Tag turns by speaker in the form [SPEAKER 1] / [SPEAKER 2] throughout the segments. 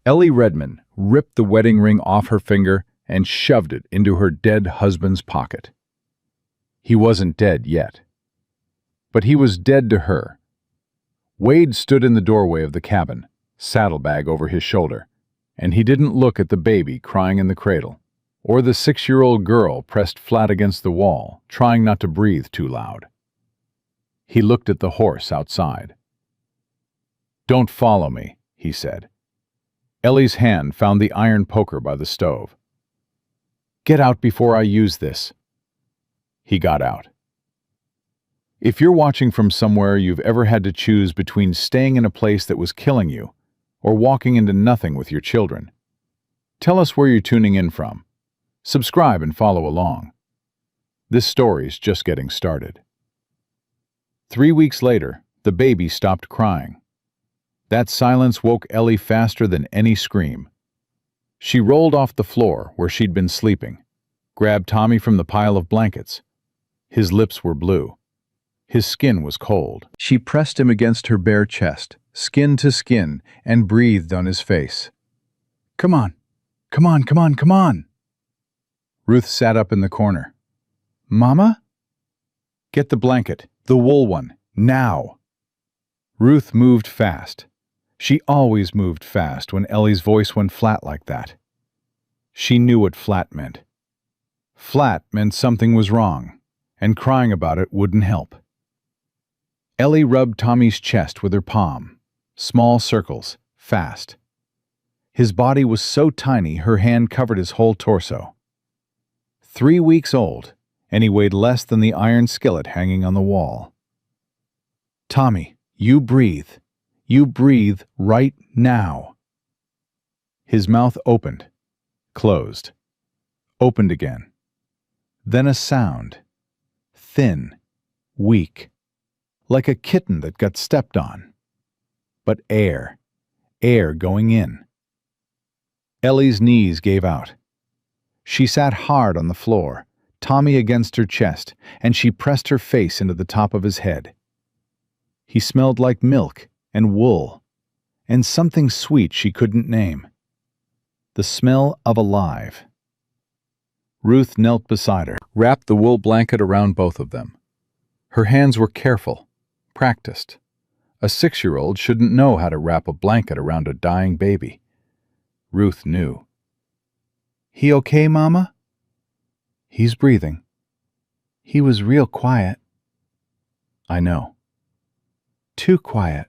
[SPEAKER 1] Ellie Redmond ripped the wedding ring off her finger and shoved it into her dead husband's pocket. He wasn't dead yet. But he was dead to her. Wade stood in the doorway of the cabin, saddlebag over his shoulder, and he didn't look at the baby crying in the cradle, or the 6-year-old girl pressed flat against the wall, trying not to breathe too loud. He looked at the horse outside. "Don't follow me," he said. Ellie's hand found the iron poker by the stove. "Get out before I use this." He got out. If you're watching from somewhere you've ever had to choose between staying in a place that was killing you or walking into nothing with your children, tell us where you're tuning in from. Subscribe and follow along. This story's just getting started. 3 weeks later, the baby stopped crying. That silence woke Ellie faster than any scream. She rolled off the floor where she'd been sleeping, grabbed Tommy from the pile of blankets. His lips were blue. His skin was cold. She pressed him against her bare chest, skin to skin, and breathed on his face. "Come on, come on, come on, come on." Ruth sat up in the corner. "Mama?" "Get the blanket, the wool one, now." Ruth moved fast. She always moved fast when Ellie's voice went flat like that. She knew what flat meant. Flat meant something was wrong, and crying about it wouldn't help. Ellie rubbed Tommy's chest with her palm, small circles, fast. His body was so tiny her hand covered his whole torso. 3 weeks old, and he weighed less than the iron skillet hanging on the wall. "Tommy, you breathe. You breathe right now." His mouth opened, closed, opened again. Then a sound, thin, weak, like a kitten that got stepped on. But air going in. Ellie's knees gave out. She sat hard on the floor, Tommy against her chest, and she pressed her face into the top of his head. He smelled like milk and wool, and something sweet she couldn't name. The smell of alive. Ruth knelt beside her, wrapped the wool blanket around both of them. Her hands were careful, practiced. A 6-year-old shouldn't know how to wrap a blanket around a dying baby. Ruth knew. "He okay, Mama?" "He's breathing. He was real quiet." "I know." "Too quiet."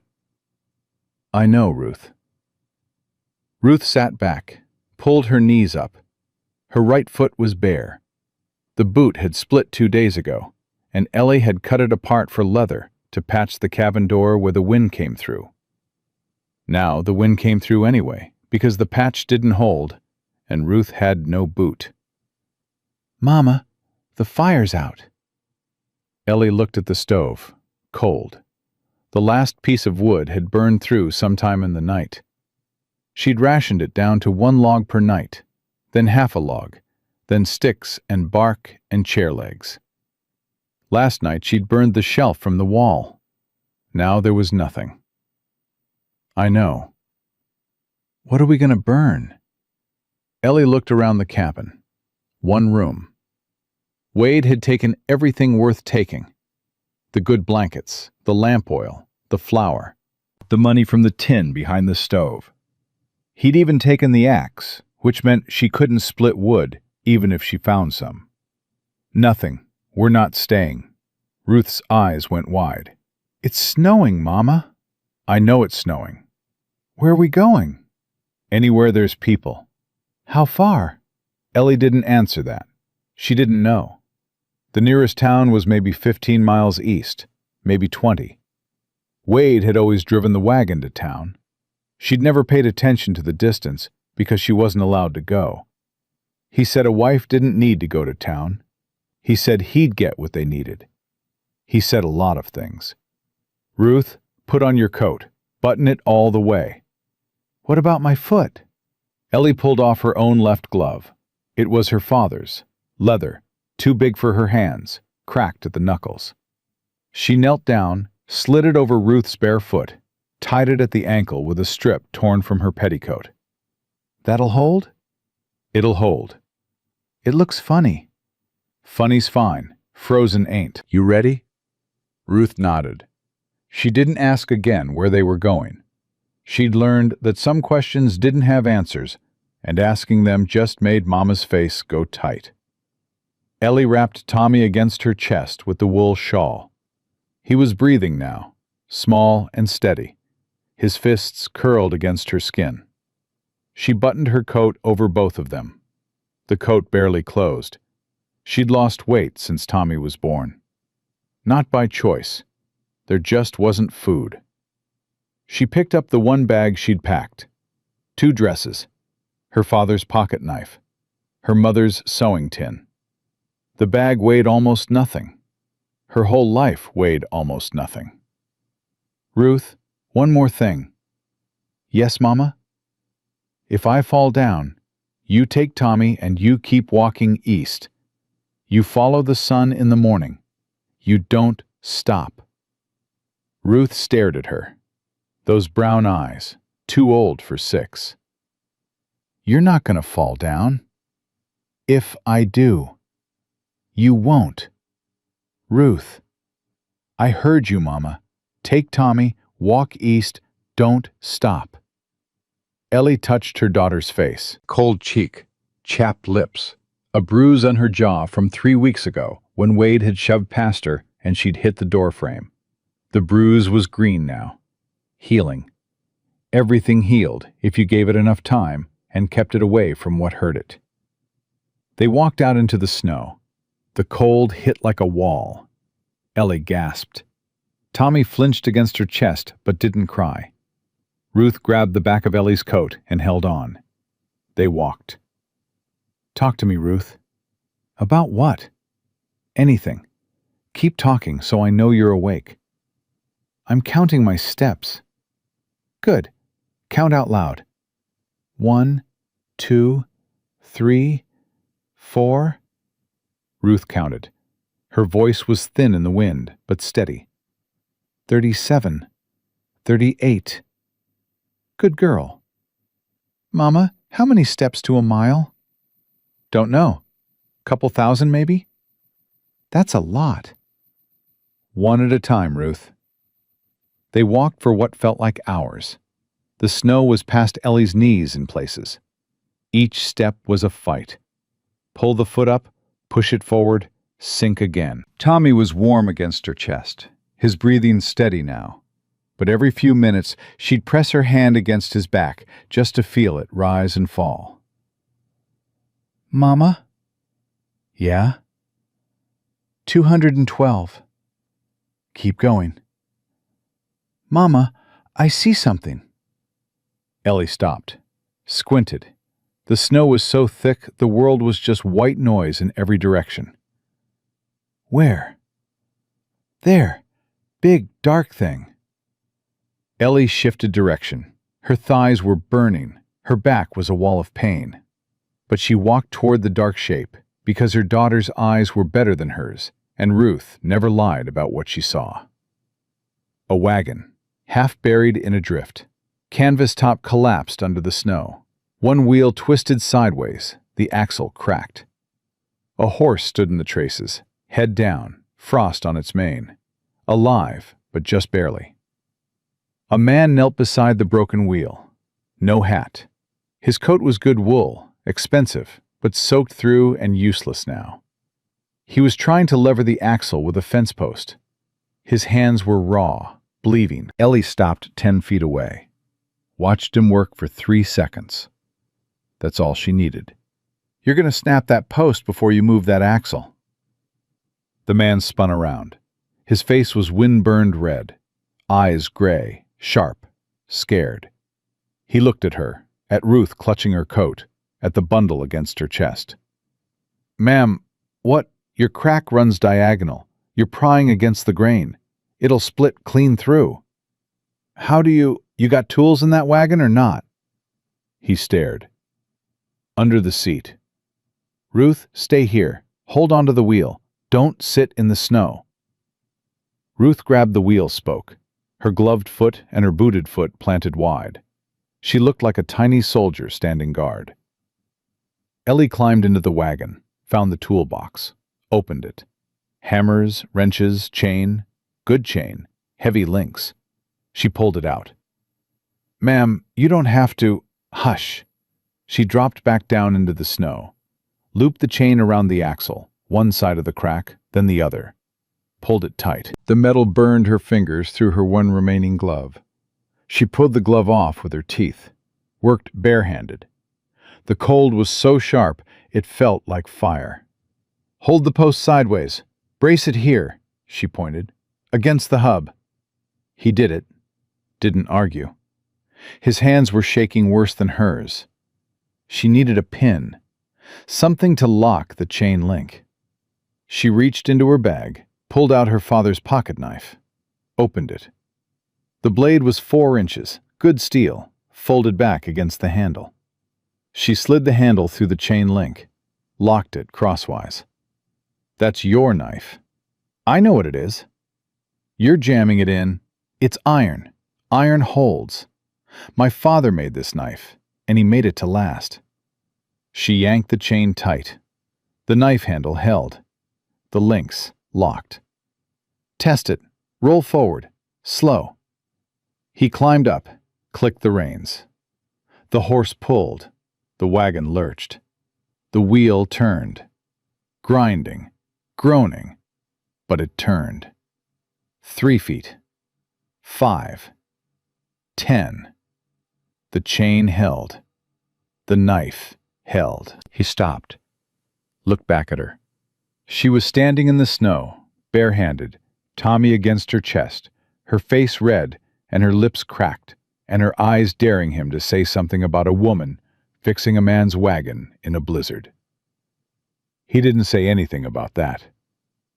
[SPEAKER 1] "I know, Ruth." Ruth sat back, pulled her knees up. Her right foot was bare. The boot had split 2 days ago, and Ellie had cut it apart for leather to patch the cabin door where the wind came through. Now the wind came through anyway, because the patch didn't hold, and Ruth had no boot. "Mama, the fire's out." Ellie looked at the stove, cold. The last piece of wood had burned through sometime in the night. She'd rationed it down to 1 log per night, then half a log, then sticks and bark and chair legs. Last night she'd burned the shelf from the wall. Now there was nothing. "I know." "What are we going to burn?" Ellie looked around the cabin. 1 room. Wade had taken everything worth taking. The good blankets, the lamp oil, the flour, the money from the tin behind the stove. He'd even taken the axe, which meant she couldn't split wood, even if she found some. "Nothing. We're not staying." Ruth's eyes went wide. "It's snowing, Mama." "I know it's snowing." "Where are we going?" "Anywhere there's people." "How far?" Ellie didn't answer that. She didn't know. The nearest town was maybe 15 miles east, maybe 20. Wade had always driven the wagon to town. She'd never paid attention to the distance because she wasn't allowed to go. He said a wife didn't need to go to town. He said he'd get what they needed. He said a lot of things. "Ruth, put on your coat. Button it all the way." "What about my foot?" Ellie pulled off her own left glove. It was her father's, leather, too big for her hands, cracked at the knuckles. She knelt down, slid it over Ruth's bare foot, tied it at the ankle with a strip torn from her petticoat. That'll hold? It'll hold. It looks funny. Funny's fine. Frozen ain't. You ready? Ruth nodded. She didn't ask again where they were going. She'd learned that some questions didn't have answers, and asking them just made Mama's face go tight. Ellie wrapped Tommy against her chest with the wool shawl. He was breathing now, small and steady, his fists curled against her skin. She buttoned her coat over both of them. The coat barely closed. She'd lost weight since Tommy was born. Not by choice. There just wasn't food. She picked up the one bag she'd packed. 2 dresses, her father's pocket knife, her mother's sewing tin. The bag weighed almost nothing. Her whole life weighed almost nothing. Ruth, one more thing. Yes, Mama? If I fall down, you take Tommy and you keep walking east. You follow the sun in the morning. You don't stop. Ruth stared at her. Those brown eyes, too old for 6. You're not going to fall down. If I do. You won't. Ruth. I heard you, Mama. Take Tommy, walk east, don't stop. Ellie touched her daughter's face. Cold cheek, chapped lips, a bruise on her jaw from 3 weeks ago when Wade had shoved past her and she'd hit the doorframe. The bruise was green now. Healing. Everything healed if you gave it enough time and kept it away from what hurt it. They walked out into the snow. The cold hit like a wall. Ellie gasped. Tommy flinched against her chest but didn't cry. Ruth grabbed the back of Ellie's coat and held on. They walked. Talk to me, Ruth. About what? Anything. Keep talking so I know you're awake. I'm counting my steps. Good. Count out loud. 1, 2, 3, 4. Ruth counted. Her voice was thin in the wind, but steady. 37. 38. Good girl. Mama, how many steps to a mile? Don't know. Couple thousand, maybe? That's a lot. One at a time, Ruth. They walked for what felt like hours. The snow was past Ellie's knees in places. Each step was a fight. Pull the foot up, push it forward, sink again. Tommy was warm against her chest, his breathing steady now. But every few minutes she'd press her hand against his back just to feel it rise and fall. Mama? Yeah? 212. Keep going. Mama, I see something. Ellie stopped, squinted. The snow was so thick the world was just white noise in every direction. Where? There. Big, dark thing. Ellie shifted direction. Her thighs were burning. Her back was a wall of pain. But she walked toward the dark shape because her daughter's eyes were better than hers, and Ruth never lied about what she saw. A wagon, half buried in a drift. Canvas top collapsed under the snow. One wheel twisted sideways, the axle cracked. A horse stood in the traces, head down, frost on its mane. Alive, but just barely. A man knelt beside the broken wheel. No hat. His coat was good wool, expensive, but soaked through and useless now. He was trying to lever the axle with a fence post. His hands were raw, bleeding. Ellie stopped 10 feet away. Watched him work for 3 seconds. That's all she needed. You're going to snap that post before you move that axle. The man spun around. His face was wind-burned red, eyes gray, sharp, scared. He looked at her, at Ruth clutching her coat, at the bundle against her chest. Ma'am, what? Your crack runs diagonal. You're prying against the grain. It'll split clean through. How do you got tools in that wagon or not? He stared. Under the seat. Ruth, stay here. Hold onto the wheel. Don't sit in the snow. Ruth grabbed the wheel spoke, her gloved foot and her booted foot planted wide. She looked like a tiny soldier standing guard. Ellie climbed into the wagon, found the toolbox, opened it. Hammers, wrenches, chain, good chain, heavy links. She pulled it out. "Ma'am, you don't have to—" "Hush." She dropped back down into the snow, looped the chain around the axle, one side of the crack, then the other. Pulled it tight. The metal burned her fingers through her one remaining glove. She pulled the glove off with her teeth, worked barehanded. The cold was so sharp it felt like fire. "Hold the post sideways. Brace it here," she pointed, "against the hub." He did it. Didn't argue. His hands were shaking worse than hers. She needed a pin, something to lock the chain link. She reached into her bag, pulled out her father's pocket knife, opened it. The blade was 4 inches, good steel, folded back against the handle. She slid the handle through the chain link, locked it crosswise. "That's your knife." "I know what it is." "You're jamming it in. It's iron. Iron holds. My father made this knife, and he made it to last." She yanked the chain tight. The knife handle held. The links locked. "Test it. Roll forward. Slow." He climbed up, clicked the reins. The horse pulled. The wagon lurched. The wheel turned. Grinding, groaning, but it turned. 3 feet. 5. 10. The chain held. The knife held. He stopped, looked back at her. She was standing in the snow, barehanded, Tommy against her chest, her face red and her lips cracked, and her eyes daring him to say something about a woman fixing a man's wagon in a blizzard. He didn't say anything about that.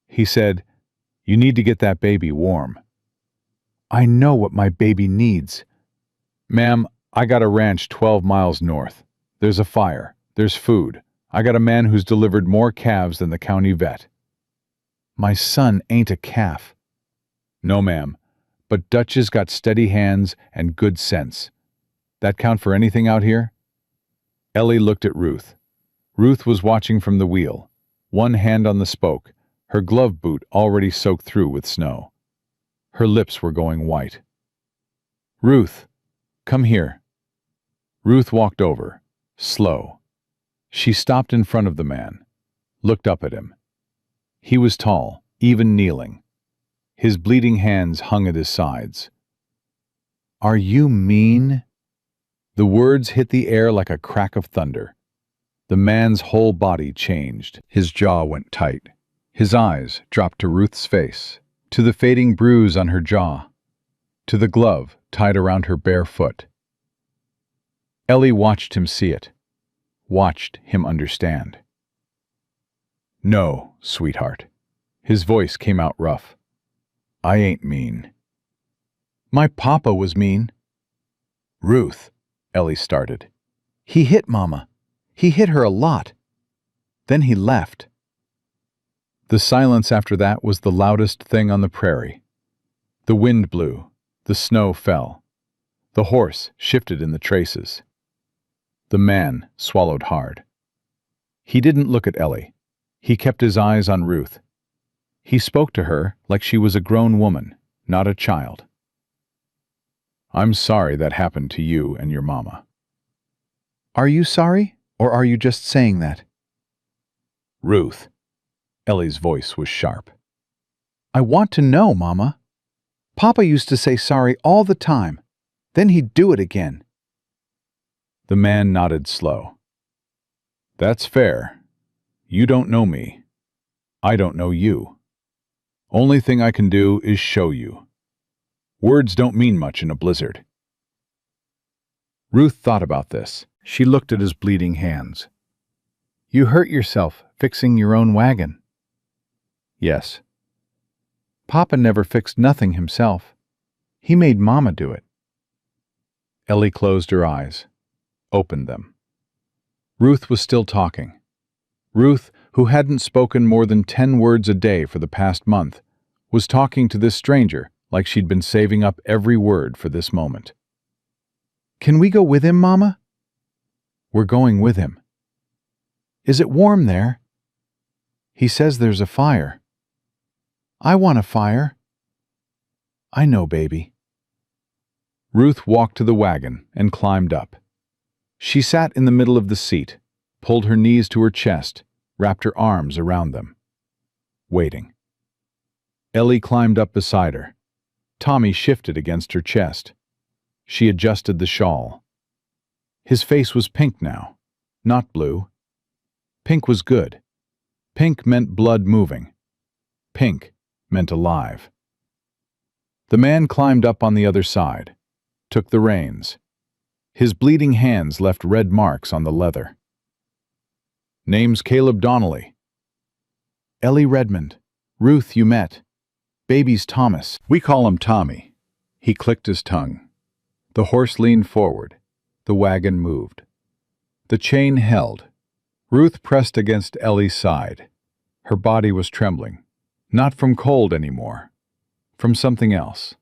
[SPEAKER 1] He said, "You need to get that baby warm." "I know what my baby needs." "Ma'am, I got a ranch 12 miles north. There's a fire. There's food. I got a man who's delivered more calves than the county vet." "My son ain't a calf." "No, ma'am, but Dutch has got steady hands and good sense. That count for anything out here?" Ellie looked at Ruth. Ruth was watching from the wheel, one hand on the spoke, her glove boot already soaked through with snow. Her lips were going white. "Ruth, come here." Ruth walked over, slow. She stopped in front of the man, looked up at him. He was tall, even kneeling. His bleeding hands hung at his sides. "Are you mean?" The words hit the air like a crack of thunder. The man's whole body changed. His jaw went tight. His eyes dropped to Ruth's face, to the fading bruise on her jaw, to the glove tied around her bare foot. Ellie watched him see it, watched him understand. "No, sweetheart." His voice came out rough. "I ain't mean." "My papa was mean." "Ruth," Ellie started. "He hit Mama. He hit her a lot. Then he left." The silence after that was the loudest thing on the prairie. The wind blew. The snow fell. The horse shifted in the traces. The man swallowed hard. He didn't look at Ellie. He kept his eyes on Ruth. He spoke to her like she was a grown woman, not a child. "I'm sorry that happened to you and your mama." "Are you sorry, or are you just saying that?" "Ruth." Ellie's voice was sharp. "I want to know, Mama. Papa used to say sorry all the time. Then he'd do it again." The man nodded slow. "That's fair. You don't know me. I don't know you. Only thing I can do is show you. Words don't mean much in a blizzard." Ruth thought about this. She looked at his bleeding hands. "You hurt yourself fixing your own wagon." "Yes." "Papa never fixed nothing himself. He made Mama do it." Ellie closed her eyes, opened them. Ruth was still talking. Ruth, who hadn't spoken more than 10 words a day for the past month, was talking to this stranger like she'd been saving up every word for this moment. Can we go with him, Mama? We're going with him. Is it warm there? He says there's a fire. I want a fire. I know, baby. Ruth walked to the wagon and climbed up. She sat in the middle of the seat, pulled her knees to her chest, wrapped her arms around them. Waiting. Ellie climbed up beside her. Tommy shifted against her chest. She adjusted the shawl. His face was pink now, not blue. Pink was good. Pink meant blood moving. Pink meant alive. The man climbed up on the other side, took the reins. His bleeding hands left red marks on the leather. Name's Caleb Donnelly. Ellie Redmond. Ruth you met. Baby's Thomas. We call him Tommy. He clicked his tongue. The horse leaned forward. The wagon moved. The chain held. Ruth pressed against Ellie's side. Her body was trembling. Not from cold anymore. From something else.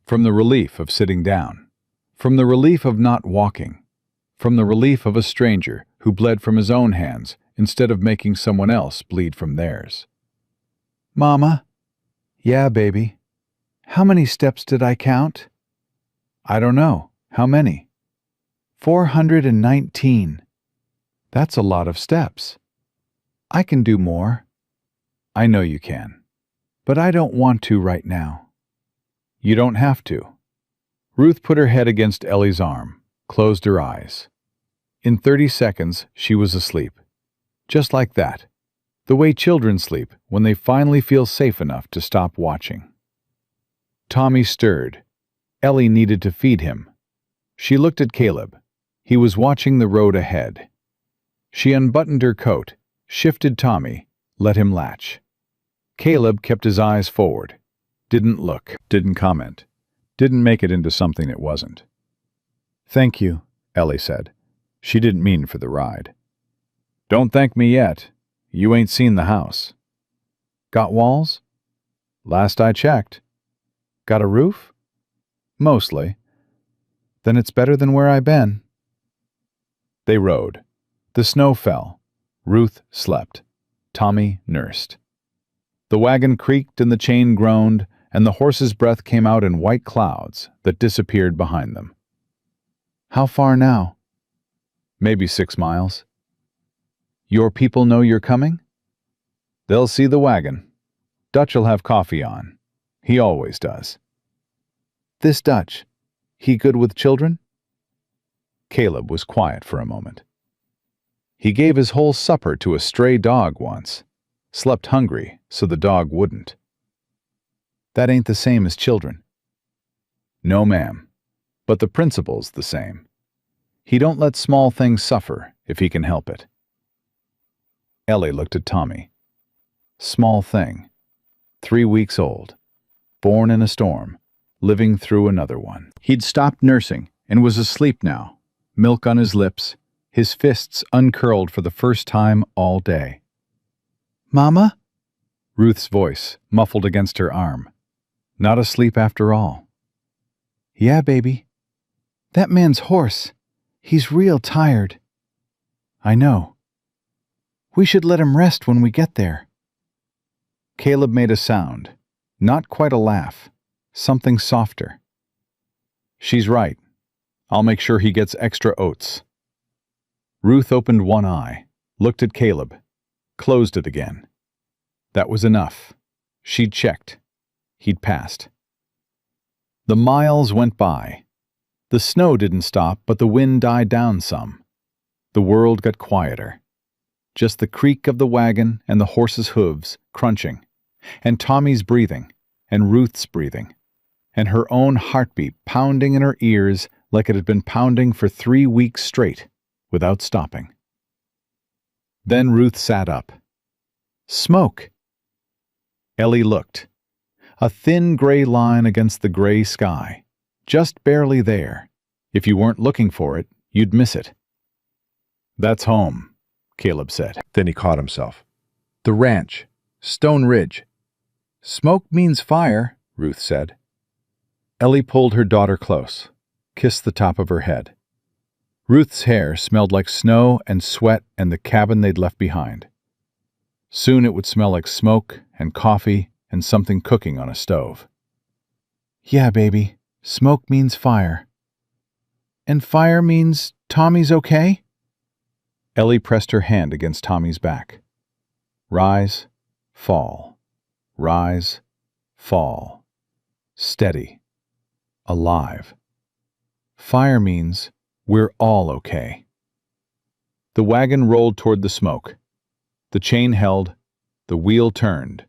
[SPEAKER 1] From the relief of sitting down. From the relief of not walking. From the relief of a stranger who bled from his own hands instead of making someone else bleed from theirs. Mama? Yeah, baby. How many steps did I count? I don't know. How many? 419. That's a lot of steps. I can do more. I know you can. But I don't want to right now. You don't have to. Ruth put her head against Ellie's arm, closed her eyes. In 30 seconds, she was asleep. Just like that. The way children sleep when they finally feel safe enough to stop watching. Tommy stirred. Ellie needed to feed him. She looked at Caleb. He was watching the road ahead. She unbuttoned her coat, shifted Tommy, let him latch. Caleb kept his eyes forward. Didn't look, didn't comment, didn't make it into something it wasn't. Thank you, Ellie said. She didn't mean for the ride. Don't thank me yet. You ain't seen the house. Got walls? Last I checked. Got a roof? Mostly. Then it's better than where I been. They rode. The snow fell. Ruth slept. Tommy nursed. The wagon creaked and the chain groaned, and the horse's breath came out in white clouds that disappeared behind them. How far now? Maybe 6 miles. Your people know you're coming? They'll see the wagon. Dutch'll have coffee on. He always does. This Dutch, he good with children? Caleb was quiet for a moment. He gave his whole supper to a stray dog once. Slept hungry so the dog wouldn't. That ain't the same as children. No, ma'am. But the principle's the same. He don't let small things suffer if he can help it. Ellie looked at Tommy. Small thing. 3 weeks old. Born in a storm. Living through another one. He'd stopped nursing and was asleep now. Milk on his lips. His fists uncurled for the first time all day. Mama? Ruth's voice, muffled against her arm. Not asleep after all. Yeah, baby. That man's hoarse. He's real tired. I know. We should let him rest when we get there. Caleb made a sound. Not quite a laugh. Something softer. She's right. I'll make sure he gets extra oats. Ruth opened one eye, looked at Caleb, closed it again. That was enough. She'd checked. He'd passed. The miles went by. The snow didn't stop, but the wind died down some. The world got quieter. Just the creak of the wagon and the horse's hooves crunching, and Tommy's breathing, and Ruth's breathing, and her own heartbeat pounding in her ears like it had been pounding for 3 weeks straight, without stopping. Then Ruth sat up. Smoke! Ellie looked. A thin gray line against the gray sky, just barely there. If you weren't looking for it, you'd miss it. That's home, Caleb said. Then he caught himself. The ranch, Stone Ridge. Smoke means fire, Ruth said. Ellie pulled her daughter close. kissed the top of her head. Ruth's hair smelled like snow and sweat and the cabin they'd left behind. Soon it would smell like smoke and coffee and something cooking on a stove. Yeah, baby, smoke means fire. And fire means Tommy's okay? Ellie pressed her hand against Tommy's back. Rise, fall. Rise, fall. Steady. Alive. Fire means we're all okay. The wagon rolled toward the smoke. The chain held, the wheel turned,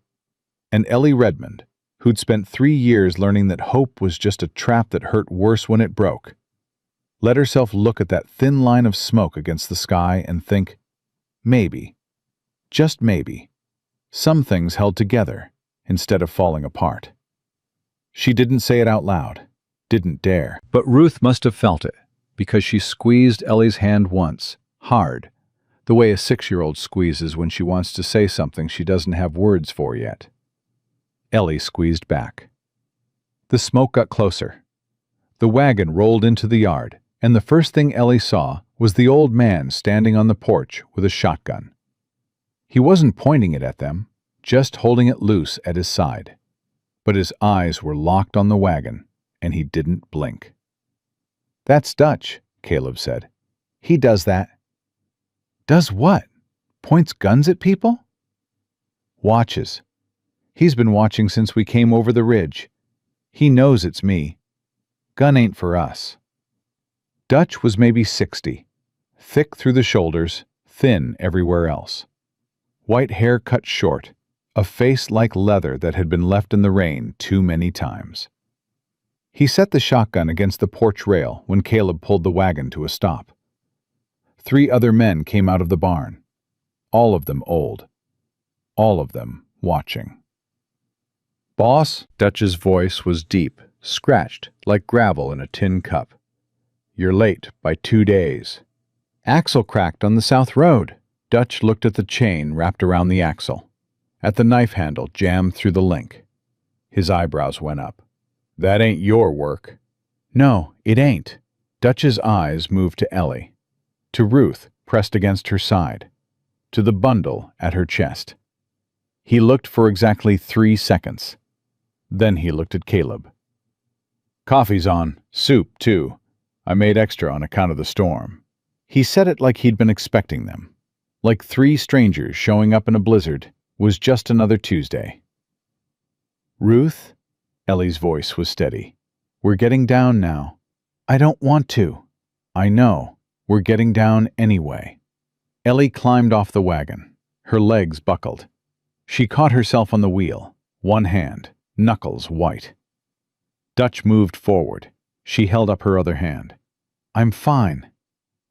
[SPEAKER 1] and Ellie Redmond, who'd spent 3 years learning that hope was just a trap that hurt worse when it broke, let herself look at that thin line of smoke against the sky and think, maybe, just maybe, some things held together instead of falling apart. She didn't say it out loud, didn't dare. But Ruth must have felt it, because she squeezed Ellie's hand once, hard, the way a 6-year-old squeezes when she wants to say something she doesn't have words for yet. Ellie squeezed back. The smoke got closer. The wagon rolled into the yard, and the first thing Ellie saw was the old man standing on the porch with a shotgun. He wasn't pointing it at them, just holding it loose at his side. But his eyes were locked on the wagon, and he didn't blink. That's Dutch, Caleb said. He does that. Does what? Points guns at people? Watches. He's been watching since we came over the ridge. He knows it's me. Gun ain't for us. Dutch was maybe 60, thick through the shoulders, thin everywhere else. White hair cut short, a face like leather that had been left in the rain too many times. He set the shotgun against the porch rail when Caleb pulled the wagon to a stop. 3 other men came out of the barn, all of them old, all of them watching. Boss, Dutch's voice was deep, scratched like gravel in a tin cup. You're late by 2 days. Axle cracked on the south road. Dutch looked at the chain wrapped around the axle, at the knife handle jammed through the link. His eyebrows went up. That ain't your work. No, it ain't. Dutch's eyes moved to Ellie, to Ruth pressed against her side, to the bundle at her chest. He looked for exactly 3 seconds. Then he looked at Caleb. Coffee's on, soup too. I made extra on account of the storm. He said it like he'd been expecting them, like 3 strangers showing up in a blizzard was just another Tuesday. Ruth? Ellie's voice was steady. We're getting down now. I don't want to. I know. We're getting down anyway. Ellie climbed off the wagon. Her legs buckled. She caught herself on the wheel, one hand, knuckles white. Dutch moved forward. She held up her other hand. I'm fine.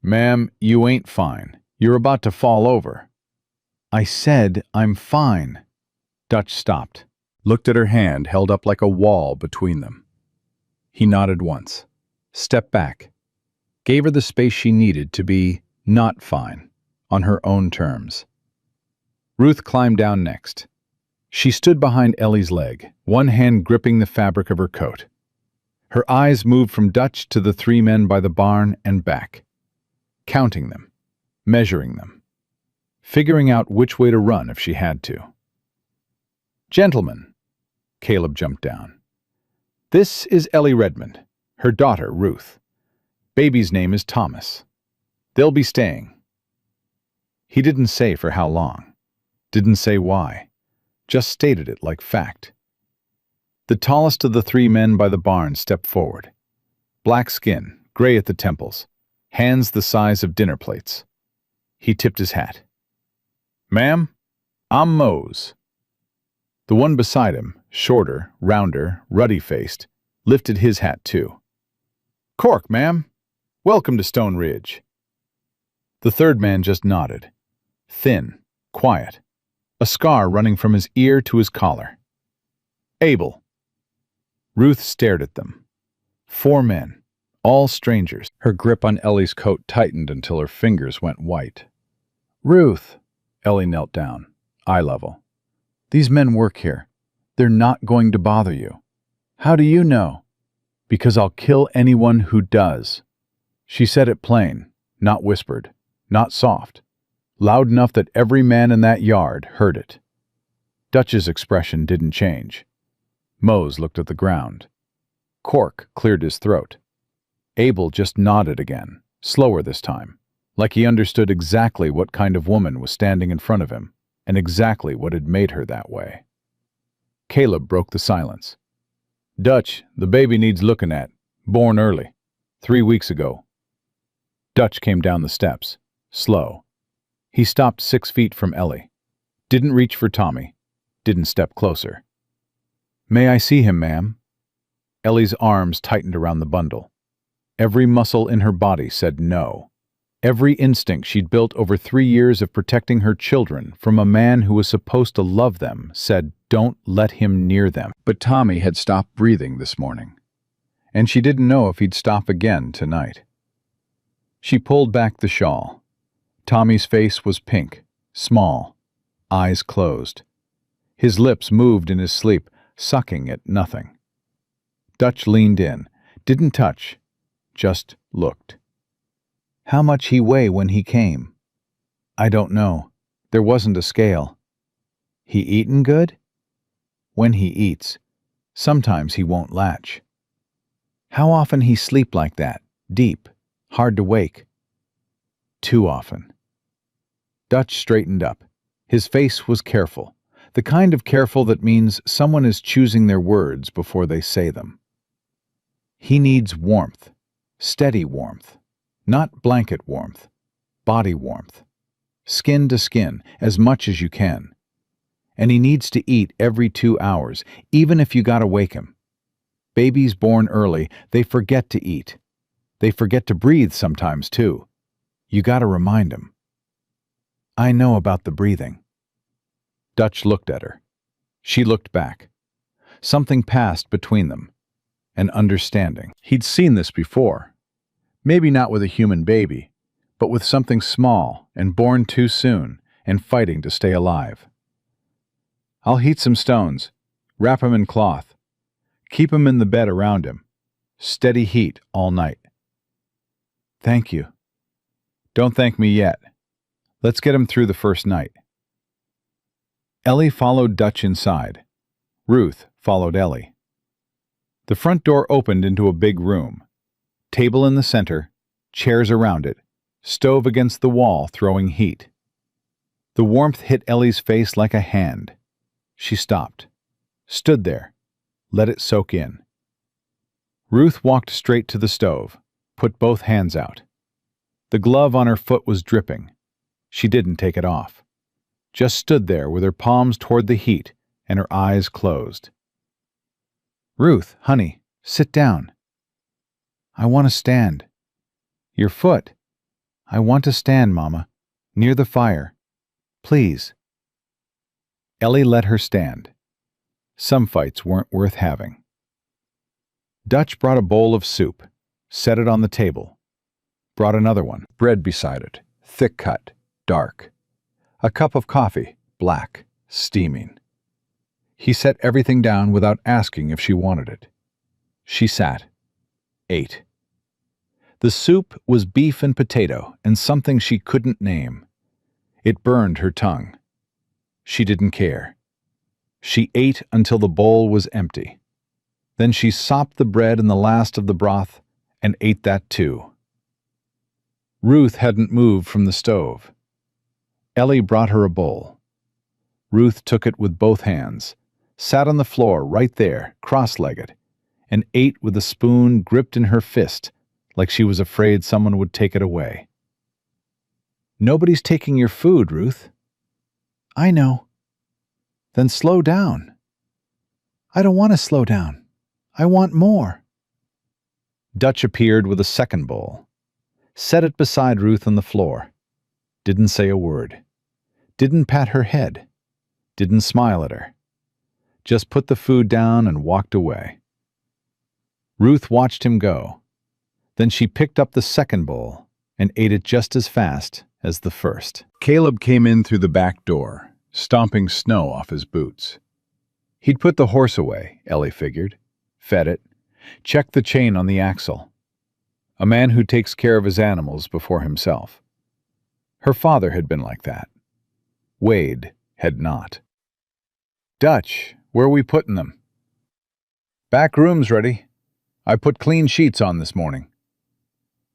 [SPEAKER 1] Ma'am, you ain't fine. You're about to fall over. I said I'm fine. Dutch stopped, looked at her hand held up like a wall between them. He nodded once, stepped back, gave her the space she needed to be not fine, on her own terms. Ruth climbed down next. She stood behind Ellie's leg, one hand gripping the fabric of her coat. Her eyes moved from Dutch to the 3 men by the barn and back, counting them, measuring them, figuring out which way to run if she had to. Gentlemen, Caleb jumped down. This is Ellie Redmond, her daughter Ruth. Baby's name is Thomas. They'll be staying. He didn't say for how long, didn't say why, just stated it like fact. The tallest of the 3 men by the barn stepped forward. Black skin, gray at the temples, hands the size of dinner plates. He tipped his hat. Ma'am, I'm Mose. The one beside him, shorter, rounder, ruddy-faced, lifted his hat too. Cork, ma'am. Welcome to Stone Ridge. The 3rd man just nodded. Thin, quiet, a scar running from his ear to his collar. Abel. Ruth stared at them. 4 men, all strangers. Her grip on Ellie's coat tightened until her fingers went white. Ruth. Ellie knelt down, eye level. These men work here. They're not going to bother you. How do you know? Because I'll kill anyone who does. She said it plain, not whispered, not soft, loud enough that every man in that yard heard it. Dutch's expression didn't change. Mose looked at the ground. Cork cleared his throat. Abel just nodded again, slower this time, like he understood exactly what kind of woman was standing in front of him, and exactly what had made her that way. Caleb broke the silence. Dutch, the baby needs looking at. Born early. 3 weeks ago. Dutch came down the steps, slow. He stopped 6 feet from Ellie. Didn't reach for Tommy. Didn't step closer. May I see him, ma'am? Ellie's arms tightened around the bundle. Every muscle in her body said no. Every instinct she'd built over 3 years of protecting her children from a man who was supposed to love them said, don't let him near them. But Tommy had stopped breathing this morning, and she didn't know if he'd stop again tonight. She pulled back the shawl. Tommy's face was pink, small, eyes closed. His lips moved in his sleep, sucking at nothing. Dutch leaned in, didn't touch, just looked. How much he weigh when he came? I don't know. There wasn't a scale. He eatin' good? When he eats, sometimes he won't latch. How often he sleep like that, deep, hard to wake? Too often. Dutch straightened up. His face was careful, the kind of careful that means someone is choosing their words before they say them. He needs warmth, steady warmth, not blanket warmth, body warmth, skin to skin, as much as you can. And he needs to eat every 2 hours, even if you gotta wake him. Babies born early, they forget to eat. They forget to breathe sometimes, too. You gotta remind him. I know about the breathing. Dutch looked at her. She looked back. Something passed between them. An understanding. He'd seen this before. Maybe not with a human baby, but with something small and born too soon and fighting to stay alive. I'll heat some stones, wrap 'em in cloth, keep 'em in the bed around him. Steady heat all night. Thank you. Don't thank me yet. Let's get him through the first night. Ellie followed Dutch inside. Ruth followed Ellie. The front door opened into a big room. Table in the center, chairs around it, stove against the wall throwing heat. The warmth hit Ellie's face like a hand. She stopped, stood there, let it soak in. Ruth walked straight to the stove, put both hands out. The glove on her foot was dripping. She didn't take it off. Just stood there with her palms toward the heat and her eyes closed. Ruth, honey, sit down. I want to stand. Your foot. I want to stand, Mama, near the fire. Please. Ellie let her stand. Some fights weren't worth having. Dutch brought a bowl of soup, set it on the table. Brought another one, bread beside it, thick cut, dark. A cup of coffee, black, steaming. He set everything down without asking if she wanted it. She sat, ate. The soup was beef and potato and something she couldn't name. It burned her tongue. She didn't care. She ate until the bowl was empty. Then she sopped the bread and the last of the broth and ate that too. Ruth hadn't moved from the stove. Ellie brought her a bowl. Ruth took it with both hands, sat on the floor right there, cross-legged, and ate with a spoon gripped in her fist like she was afraid someone would take it away. Nobody's taking your food, Ruth. I know. Then slow down. I don't want to slow down. I want more. Dutch appeared with a second bowl. Set it beside Ruth on the floor. Didn't say a word. Didn't pat her head. Didn't smile at her. Just put the food down and walked away. Ruth watched him go. Then she picked up the second bowl and ate it just as fast as the first. Caleb came in through the back door, stomping snow off his boots. He'd put the horse away, Ellie figured, fed it, Check the chain on the axle. A man who takes care of his animals before himself. Her father had been like that. Wade had not. Dutch, where are we putting them? Back room's ready. I put clean sheets on this morning.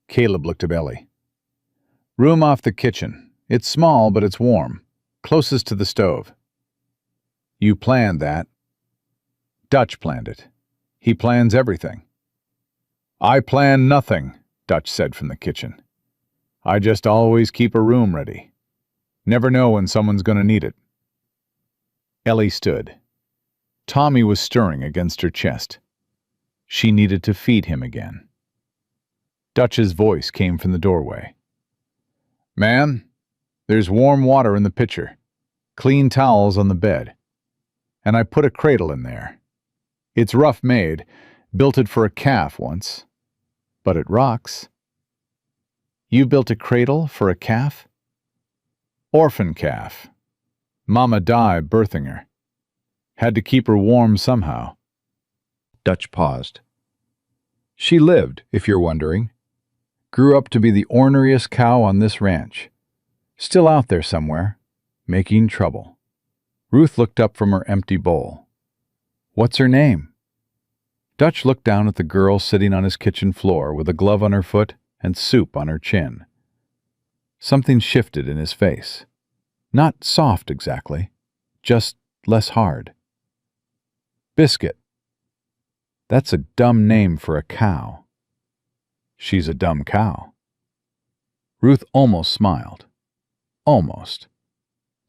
[SPEAKER 1] Caleb looked at Ellie. Room off the kitchen. It's small, but it's warm. Closest to the stove. You planned that. Dutch planned it. He plans everything. I plan nothing, Dutch said from the kitchen. I just always keep a room ready. Never know when someone's going to need it. Ellie stood. Tommy was stirring against her chest. She needed to feed him again. Dutch's voice came from the doorway. Man, there's warm water in the pitcher, clean towels on the bed, and I put a cradle in there. It's rough made, built it for a calf once, but it rocks. You built a cradle for a calf? Orphan calf. Mama died birthing her. Had to keep her warm somehow. Dutch paused. She lived, if you're wondering. Grew up to be the orneriest cow on this ranch. Still out there somewhere, making trouble. Ruth looked up from her empty bowl. What's her name? Dutch looked down at the girl sitting on his kitchen floor with a glove on her foot and soup on her chin. Something shifted in his face. Not soft exactly, just less hard. Biscuit. That's a dumb name for a cow. She's a dumb cow. Ruth almost smiled. Almost.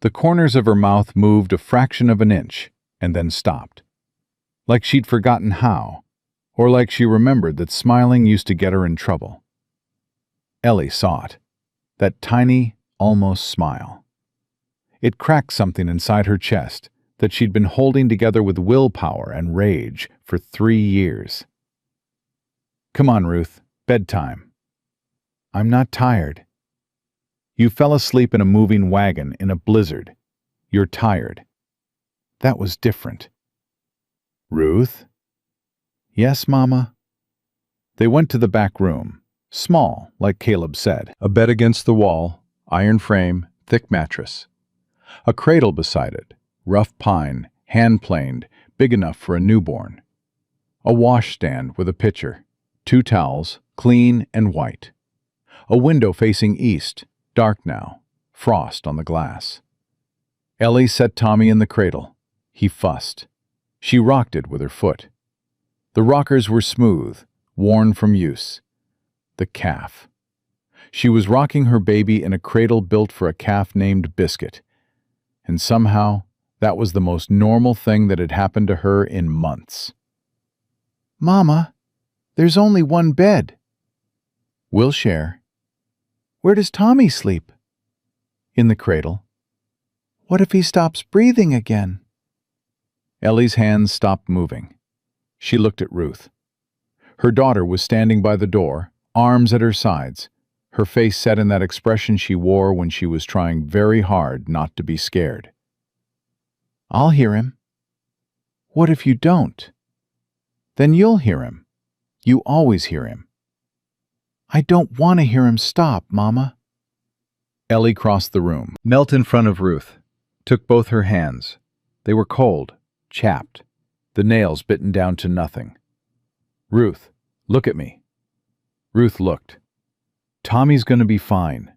[SPEAKER 1] The corners of her mouth moved a fraction of an inch and then stopped. Like she'd forgotten how, or like she remembered that smiling used to get her in trouble. Ellie saw it. That tiny, almost smile. It cracked something inside her chest that she'd been holding together with willpower and rage for 3 years. Come on, Ruth. Bedtime. I'm not tired. You fell asleep in a moving wagon in a blizzard. You're tired. That was different. Ruth? Yes, Mama? They went to the back room. Small, like Caleb said. A bed against the wall, iron frame, thick mattress. A cradle beside it, rough pine, hand-planed, big enough for a newborn. A washstand with a pitcher, 2 towels, clean and white. A window facing east, dark now, frost on the glass. Ellie set Tommy in the cradle. He fussed. She rocked it with her foot. The rockers were smooth, worn from use. The calf. She was rocking her baby in a cradle built for a calf named Biscuit. And somehow, that was the most normal thing that had happened to her in months. Mama, there's only one bed. We'll share. Where does Tommy sleep? In the cradle. What if he stops breathing again? Ellie's hands stopped moving. She looked at Ruth. Her daughter was standing by the door, arms at her sides, her face set in that expression she wore when she was trying very hard not to be scared. I'll hear him. What if you don't? Then you'll hear him. You always hear him. I don't want to hear him stop, Mama. Ellie crossed the room, knelt in front of Ruth, took both her hands. They were cold, chapped, the nails bitten down to nothing. Ruth, look at me. Ruth looked. Tommy's gonna be fine.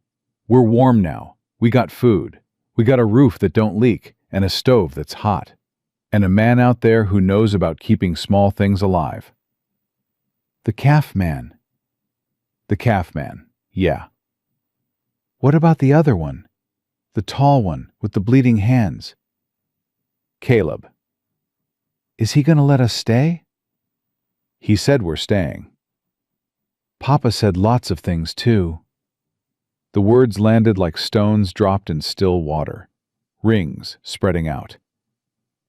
[SPEAKER 1] We're warm now. We got food. We got a roof that don't leak and a stove that's hot. And a man out there who knows about keeping small things alive. The calf man. The calf man, yeah. What about the other one? The tall one with the bleeding hands? Caleb. Is he gonna let us stay? He said we're staying. Papa said lots of things, too. The words landed like stones dropped in still water, rings spreading out.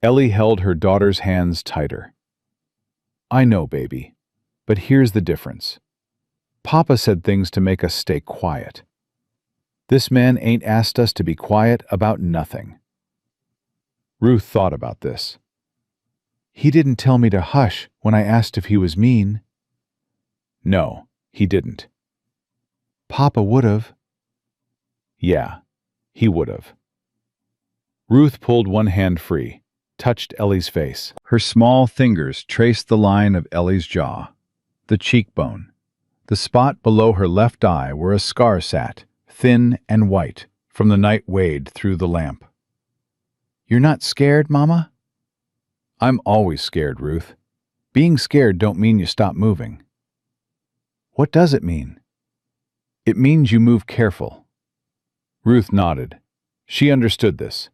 [SPEAKER 1] Ellie held her daughter's hands tighter. I know, baby, but here's the difference. Papa said things to make us stay quiet. This man ain't asked us to be quiet about nothing. Ruth thought about this. He didn't tell me to hush when I asked if he was mean. No, he didn't. Papa would've. Yeah, he would've. Ruth pulled one hand free, touched Ellie's face. Her small fingers traced the line of Ellie's jaw, the cheekbone, the spot below her left eye where a scar sat, thin and white, from the night wade through the lamp. You're not scared, Mama? I'm always scared, Ruth. Being scared don't mean you stop moving. What does it mean? It means you move careful. Ruth nodded. She understood this.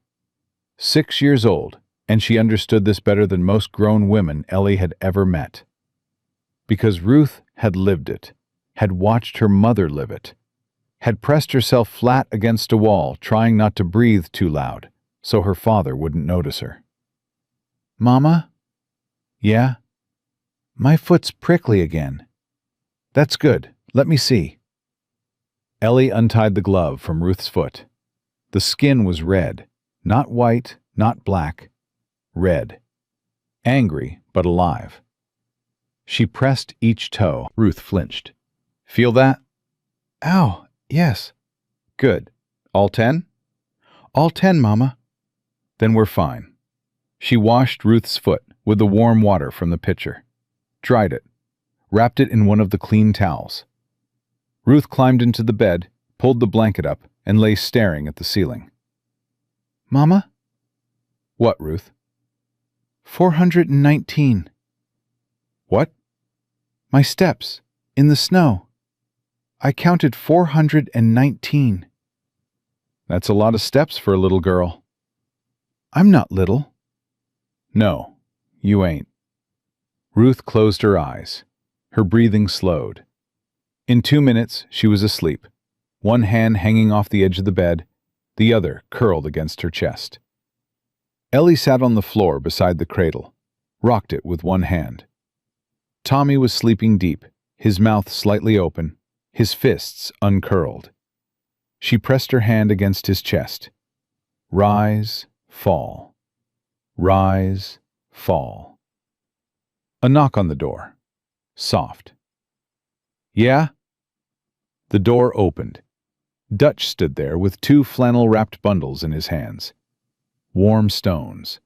[SPEAKER 1] 6 years old, and she understood this better than most grown women Ellie had ever met. Because Ruth had lived it, had watched her mother live it, had pressed herself flat against a wall, trying not to breathe too loud, so her father wouldn't notice her. Mama? Yeah? My foot's prickly again. That's good. Let me see. Ellie untied the glove from Ruth's foot. The skin was red, not white, not black, red. Angry, but alive. She pressed each toe. Ruth flinched. Feel that? Ow, yes. Good. All 10? All 10, Mama. Then we're fine. She washed Ruth's foot with the warm water from the pitcher, dried it, wrapped it in one of the clean towels. Ruth climbed into the bed, pulled the blanket up, and lay staring at the ceiling. Mama? What, Ruth? 419. What? My steps, in the snow. I counted 419. That's a lot of steps for a little girl. I'm not little. No, you ain't. Ruth closed her eyes. Her breathing slowed. In 2 minutes, she was asleep, one hand hanging off the edge of the bed, the other curled against her chest. Ellie sat on the floor beside the cradle, rocked it with one hand. Tommy was sleeping deep, his mouth slightly open, his fists uncurled. She pressed her hand against his chest. Rise, fall. Rise, fall. A knock on the door. Soft. Yeah? The door opened. Dutch stood there with 2 flannel-wrapped bundles in his hands. Warm stones.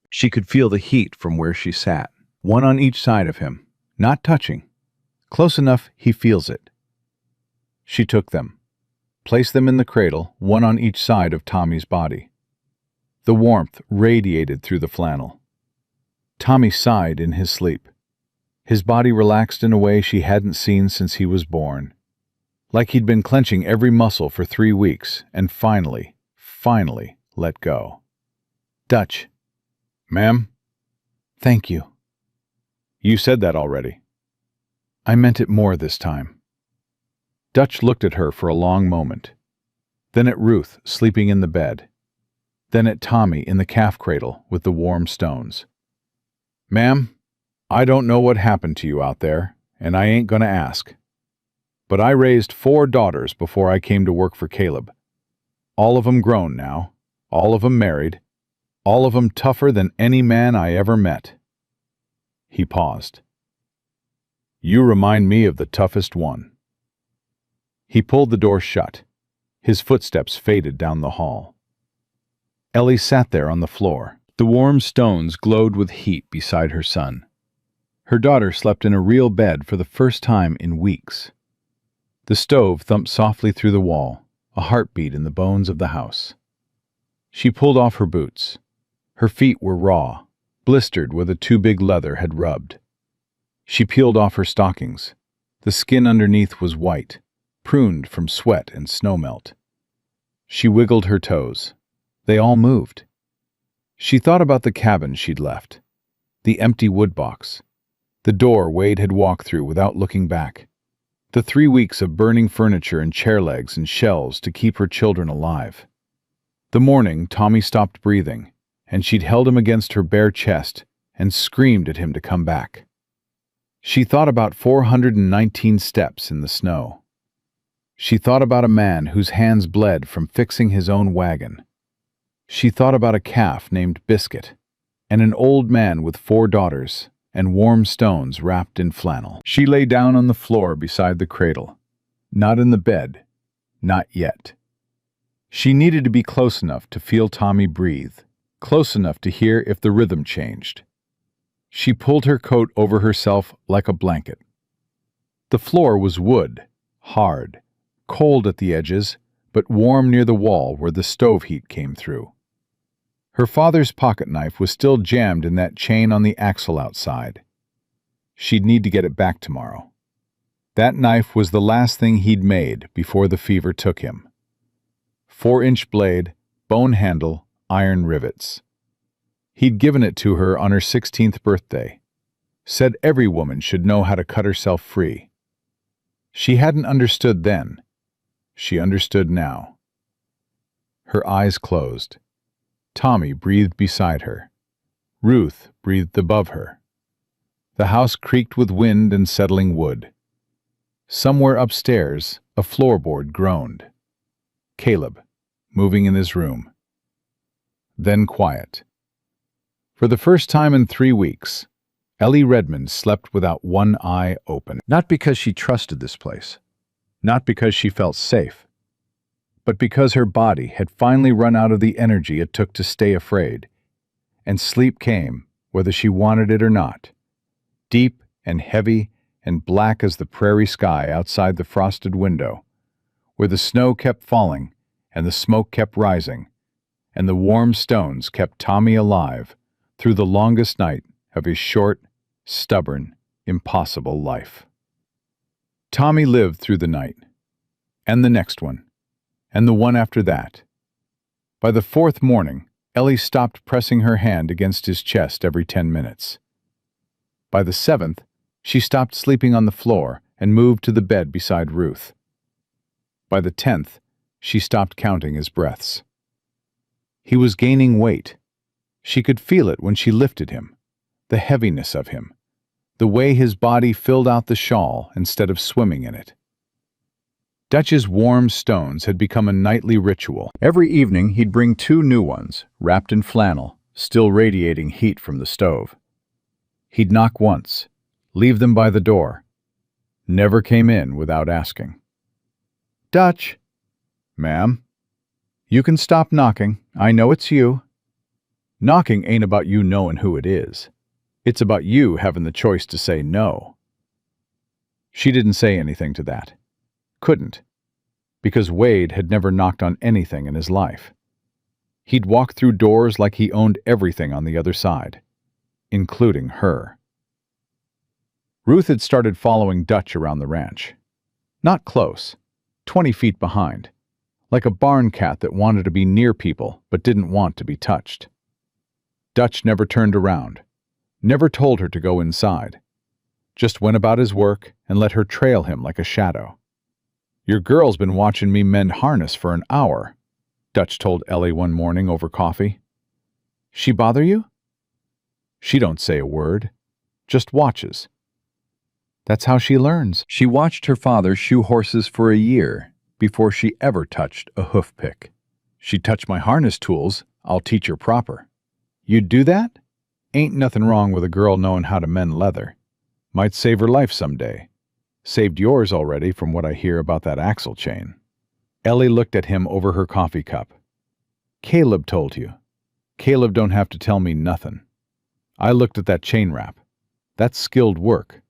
[SPEAKER 1] She could feel the heat from where she sat, one on each side of him, not touching. Close enough he feels it. She took them, placed them in the cradle, one on each side of Tommy's body. The warmth radiated through the flannel. Tommy sighed in his sleep. His body relaxed in a way she hadn't seen since he was born. Like he'd been clenching every muscle for 3 weeks and finally let go. Dutch. Ma'am? Thank you. You said that already. I meant it more this time. Dutch looked at her for a long moment. Then at Ruth sleeping in the bed. Then at Tommy in the calf cradle with the warm stones. Ma'am, I don't know what happened to you out there, and I ain't gonna ask. But I raised 4 daughters before I came to work for Caleb. All of 'em grown now, all of 'em married, all of 'em tougher than any man I ever met. He paused. You remind me of the toughest one. He pulled the door shut. His footsteps faded down the hall. Ellie sat there on the floor. The warm stones glowed with heat beside her son. Her daughter slept in a real bed for the first time in weeks. The stove thumped softly through the wall, a heartbeat in the bones of the house. She pulled off her boots. Her feet were raw, blistered where the too big leather had rubbed. She peeled off her stockings. The skin underneath was white, pruned from sweat and snowmelt. She wiggled her toes. They all moved. She thought about the cabin she'd left, the empty wood box, the door Wade had walked through without looking back, the 3 weeks of burning furniture and chair legs and shelves to keep her children alive. The morning Tommy stopped breathing, and she'd held him against her bare chest and screamed at him to come back. She thought about 419 steps in the snow. She thought about a man whose hands bled from fixing his own wagon. She thought about a calf named Biscuit, and an old man with 4 daughters and warm stones wrapped in flannel. She lay down on the floor beside the cradle, not in the bed, not yet. She needed to be close enough to feel Tommy breathe, close enough to hear if the rhythm changed. She pulled her coat over herself like a blanket. The floor was wood, hard, cold at the edges, but warm near the wall where the stove heat came through. Her father's pocket knife was still jammed in that chain on the axle outside. She'd need to get it back tomorrow. That knife was the last thing he'd made before the fever took him. 4-inch blade, bone handle, iron rivets. He'd given it to her on her 16th birthday. Said every woman should know how to cut herself free. She hadn't understood then. She understood now. Her eyes closed. Tommy breathed beside her. Ruth breathed above her. The house creaked with wind and settling wood. Somewhere upstairs, a floorboard groaned. Caleb, moving in his room. Then quiet. For the first time in 3 weeks, Ellie Redmond slept without one eye open. Not because she trusted this place, not because she felt safe, but because her body had finally run out of the energy it took to stay afraid, and sleep came whether she wanted it or not, deep and heavy and black as the prairie sky outside the frosted window, where the snow kept falling and the smoke kept rising, and the warm stones kept Tommy alive through the longest night of his short, stubborn, impossible life. Tommy lived through the night, and the next one, and the one after that. By the 4th morning, Ellie stopped pressing her hand against his chest every 10 minutes. By the 7th, she stopped sleeping on the floor and moved to the bed beside Ruth. By the 10th, she stopped counting his breaths. He was gaining weight. She could feel it when she lifted him, the heaviness of him, the way his body filled out the shawl instead of swimming in it. Dutch's warm stones had become a nightly ritual. Every evening he'd bring 2 new ones, wrapped in flannel, still radiating heat from the stove. He'd knock once, leave them by the door. Never came in without asking. "Dutch." "Ma'am?" "You can stop knocking. I know it's you." Knocking ain't about you knowing who it is. It's about you having the choice to say no. She didn't say anything to that. Couldn't. Because Wade had never knocked on anything in his life. He'd walk through doors like he owned everything on the other side, including her. Ruth had started following Dutch around the ranch. Not close, 20 feet behind, like a barn cat that wanted to be near people but didn't want to be touched. Dutch never turned around, never told her to go inside, just went about his work and let her trail him like a shadow. "Your girl's been watching me mend harness for an hour," Dutch told Ellie one morning over coffee. "She bother you?" "She don't say a word, just watches." That's how she learns. She watched her father shoe horses for a year before she ever touched a hoof pick. "She touched my harness tools, I'll teach her proper." "You'd do that?" "Ain't nothing wrong with a girl knowing how to mend leather. Might save her life someday. Saved yours already from what I hear about that axle chain." Ellie looked at him over her coffee cup. "Caleb told you. Caleb don't have to tell me nothing. I looked at that chain wrap. That's skilled work.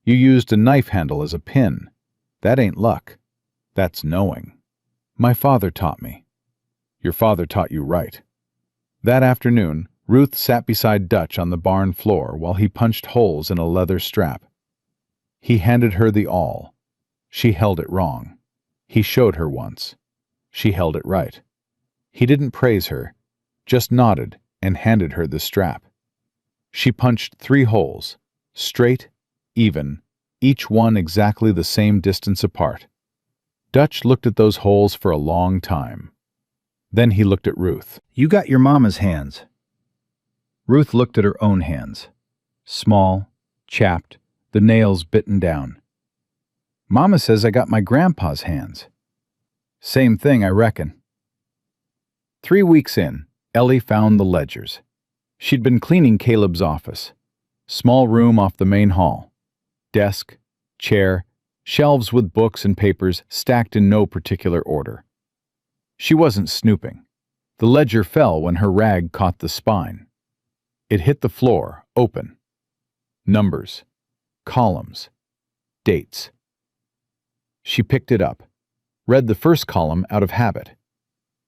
[SPEAKER 1] You used a knife handle as a pin. That ain't luck. That's knowing. My father taught me." "Your father taught you right." That afternoon, Ruth sat beside Dutch on the barn floor while he punched holes in a leather strap. He handed her the awl. She held it wrong. He showed her once. She held it right. He didn't praise her, just nodded and handed her the strap. She punched 3 holes, straight, even, each one exactly the same distance apart. Dutch looked at those holes for a long time. Then he looked at Ruth. "You got your mama's hands." Ruth looked at her own hands. Small, chapped, the nails bitten down. "Mama says I got my grandpa's hands." "Same thing, I reckon." 3 weeks in, Ellie found the ledgers. She'd been cleaning Caleb's office. Small room off the main hall. Desk, chair, shelves with books and papers stacked in no particular order. She wasn't snooping. The ledger fell when her rag caught the spine. It hit the floor, open. Numbers, columns, dates. She picked it up, read the first column out of habit.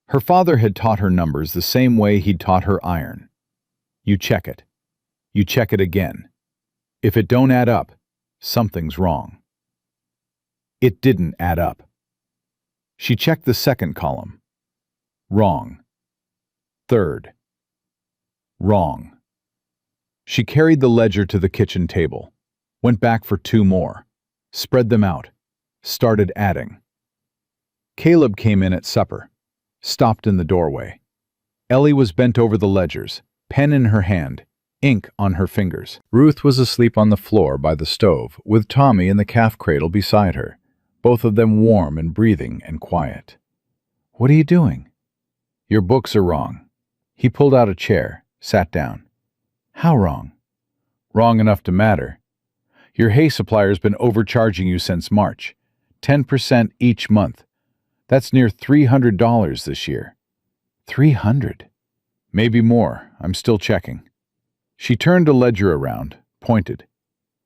[SPEAKER 1] Her father had taught her numbers the same way he'd taught her iron. You check it. You check it again. If it don't add up, something's wrong. It didn't add up. She checked the second column. Wrong. Third. Wrong. She carried the ledger to the kitchen table, went back for 2 more, spread them out, started adding. Caleb came in at supper, stopped in the doorway. Ellie was bent over the ledgers, pen in her hand, ink on her fingers. Ruth was asleep on the floor by the stove, with Tommy in the calf cradle beside her, both of them warm and breathing and quiet. "What are you doing?" "Your books are wrong." He pulled out a chair, sat down. "How wrong?" "Wrong enough to matter. Your hay supplier's been overcharging you since March. 10% each month. That's near $300 this year." "300? Maybe more. I'm still checking." She turned a ledger around, pointed.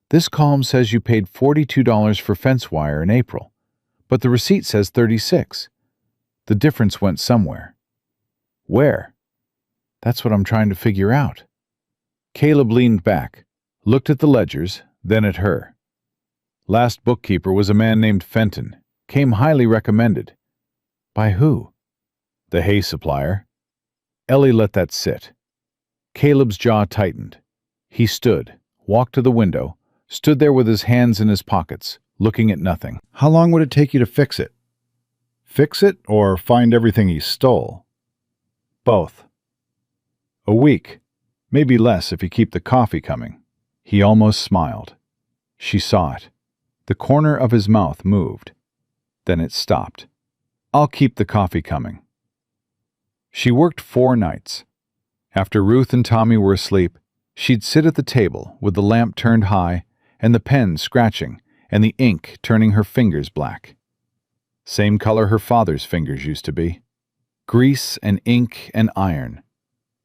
[SPEAKER 1] "This column says you paid $42 for fence wire in April, but the receipt says $36. The difference went somewhere." "Where?" "That's what I'm trying to figure out." Caleb leaned back, looked at the ledgers, then at her. "Last bookkeeper was a man named Fenton. Came highly recommended." "By who?" "The hay supplier." Ellie let that sit. Caleb's jaw tightened. He stood, walked to the window, stood there with his hands in his pockets, looking at nothing. "How long would it take you to fix it?" "Fix it or find everything he stole?" "Both." "A week. Maybe less if you keep the coffee coming." He almost smiled. She saw it. The corner of his mouth moved. Then it stopped. "I'll keep the coffee coming." She worked 4 nights. After Ruth and Tommy were asleep, she'd sit at the table with the lamp turned high and the pen scratching and the ink turning her fingers black. Same color her father's fingers used to be. Grease and ink and iron.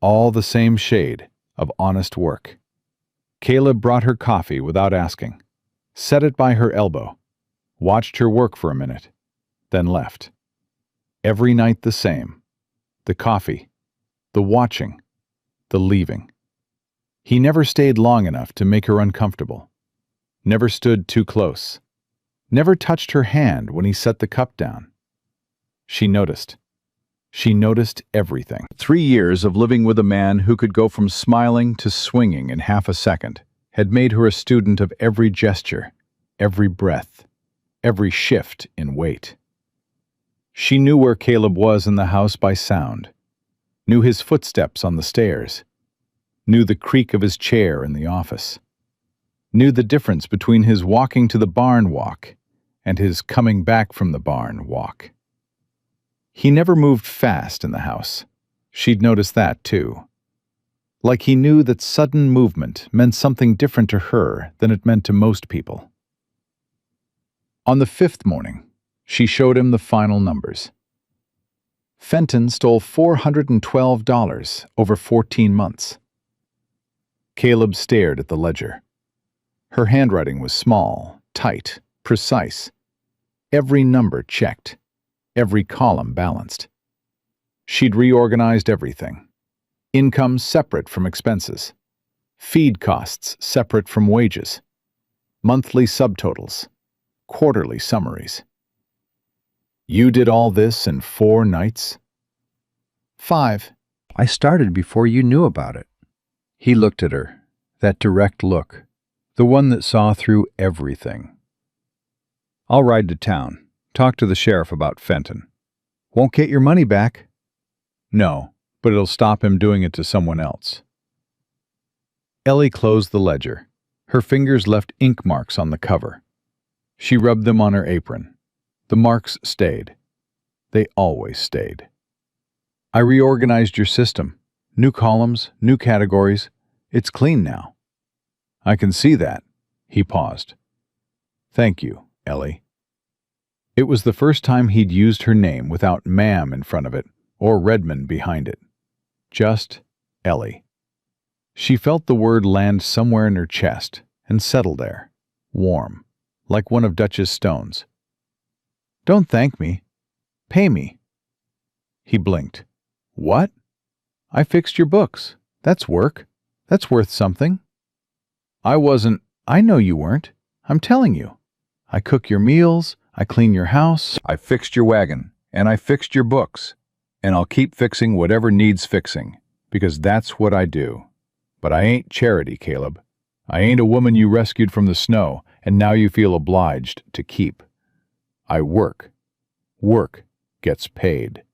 [SPEAKER 1] All the same shade of honest work. Caleb brought her coffee without asking, set it by her elbow, watched her work for a minute, then left. Every night the same. The coffee, the watching, the leaving. He never stayed long enough to make her uncomfortable. Never stood too close. Never touched her hand when he set the cup down. She noticed. She noticed everything. 3 years of living with a man who could go from smiling to swinging in half a second had made her a student of every gesture, every breath, every shift in weight. She knew where Caleb was in the house by sound, knew his footsteps on the stairs, knew the creak of his chair in the office, knew the difference between his walking to the barn walk and his coming back from the barn walk. He never moved fast in the house. She'd noticed that, too. Like he knew that sudden movement meant something different to her than it meant to most people. On the 5th morning, she showed him the final numbers. Fenton stole $412 over 14 months. Caleb stared at the ledger. Her handwriting was small, tight, precise. Every number checked. Every column balanced. She'd reorganized everything. Income separate from expenses. Feed costs separate from wages. Monthly subtotals. Quarterly summaries. "You did all this in 4 nights?" "5. I started before you knew about it." He looked at her, that direct look, the one that saw through everything. "I'll ride to town. Talk to the sheriff about Fenton." "Won't get your money back." "No, but it'll stop him doing it to someone else." Ellie closed the ledger. Her fingers left ink marks on the cover. She rubbed them on her apron. The marks stayed. They always stayed. "I reorganized your system. New columns, new categories. It's clean now. I can see that. He paused. Thank you, Ellie. It was the first time he'd used her name without ma'am in front of it or Redmond behind it. Just Ellie. She felt the word land somewhere in her chest and settle there, warm, like one of Dutch's stones. Don't thank me. Pay me. He blinked. What? I fixed your books. That's work. That's worth something. I know you weren't. I'm telling you. I cook your meals, I clean your house. I fixed your wagon, and I fixed your books. And I'll keep fixing whatever needs fixing, because that's what I do. But I ain't charity, Caleb. I ain't a woman you rescued from the snow, and now you feel obliged to keep. I work. Work gets paid.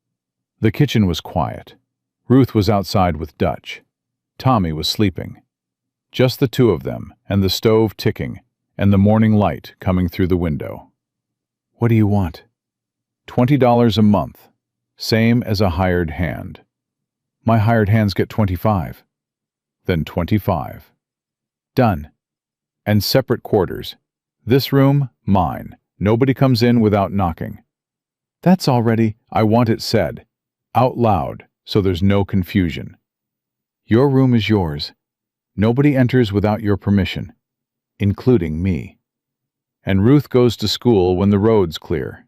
[SPEAKER 1] The kitchen was quiet. Ruth was outside with Dutch. Tommy was sleeping. Just the two of them, and the stove ticking, and the morning light coming through the window. What do you want? $20 a month, same as a hired hand. My hired hands get 25. Then 25. Done. And separate quarters. This room, mine. Nobody comes in without knocking. That's already, I want it said, out loud, so there's no confusion. Your room is yours. Nobody enters without your permission, including me. And Ruth goes to school when the road's clear.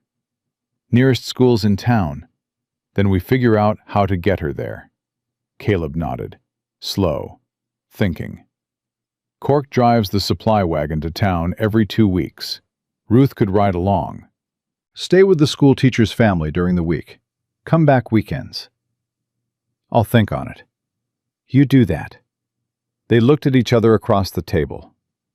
[SPEAKER 1] Nearest school's in town. Then we figure out how to get her there. Caleb nodded, slow, thinking. Cork drives the supply wagon to town every 2 weeks. Ruth could ride along. Stay with the school teacher's family during the week. Come back weekends. I'll think on it. You do that. They looked at each other across the table.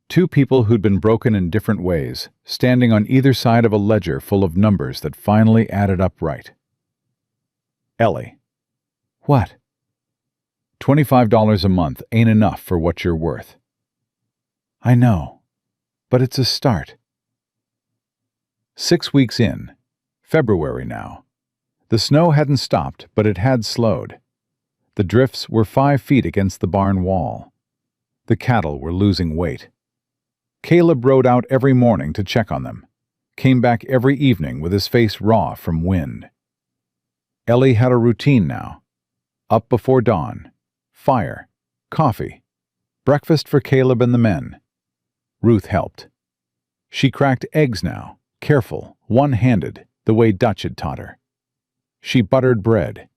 [SPEAKER 1] Two people who'd been broken in different ways, standing on either side of a ledger full of numbers that finally added up right. Ellie. What? $25 a month ain't enough for what you're worth. I know, but it's a start. 6 weeks in, February now. The snow hadn't stopped, but it had slowed. The drifts were 5 feet against the barn wall. The cattle were losing weight. Caleb rode out every morning to check on them, came back every evening with his face raw from wind. Ellie had a routine now. Up before dawn, fire, coffee, breakfast for Caleb and the men. Ruth helped. She cracked eggs now, careful, one-handed, the way Dutch had taught her. She buttered bread.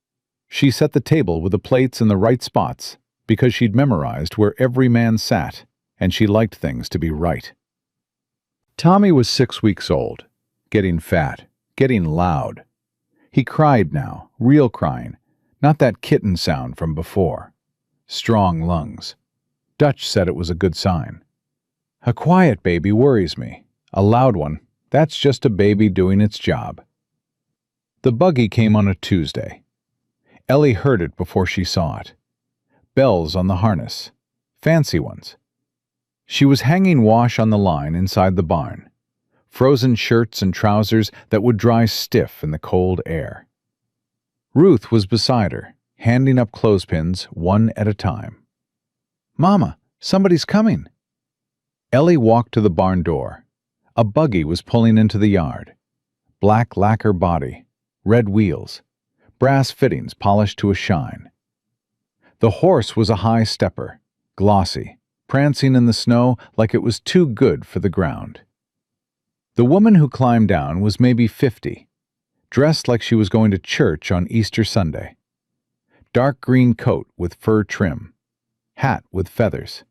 [SPEAKER 1] She set the table with the plates in the right spots because she'd memorized where every man sat, and she liked things to be right. Tommy was 6 weeks old, getting fat, getting loud. He cried now, real crying, not that kitten sound from before. Strong lungs. Dutch said it was a good sign. A quiet baby worries me. A loud one, that's just a baby doing its job. The buggy came on a Tuesday. Ellie heard it before she saw it. Bells on the harness. Fancy ones. She was hanging wash on the line inside the barn. Frozen shirts and trousers that would dry stiff in the cold air. Ruth was beside her, handing up clothespins one at a time. Mama, somebody's coming. Ellie walked to the barn door. A buggy was pulling into the yard. Black lacquer body, red wheels, brass fittings polished to a shine. The horse was a high stepper, glossy, prancing in the snow like it was too good for the ground. The woman who climbed down was maybe 50, dressed like she was going to church on Easter Sunday. Dark green coat with fur trim, hat with feathers,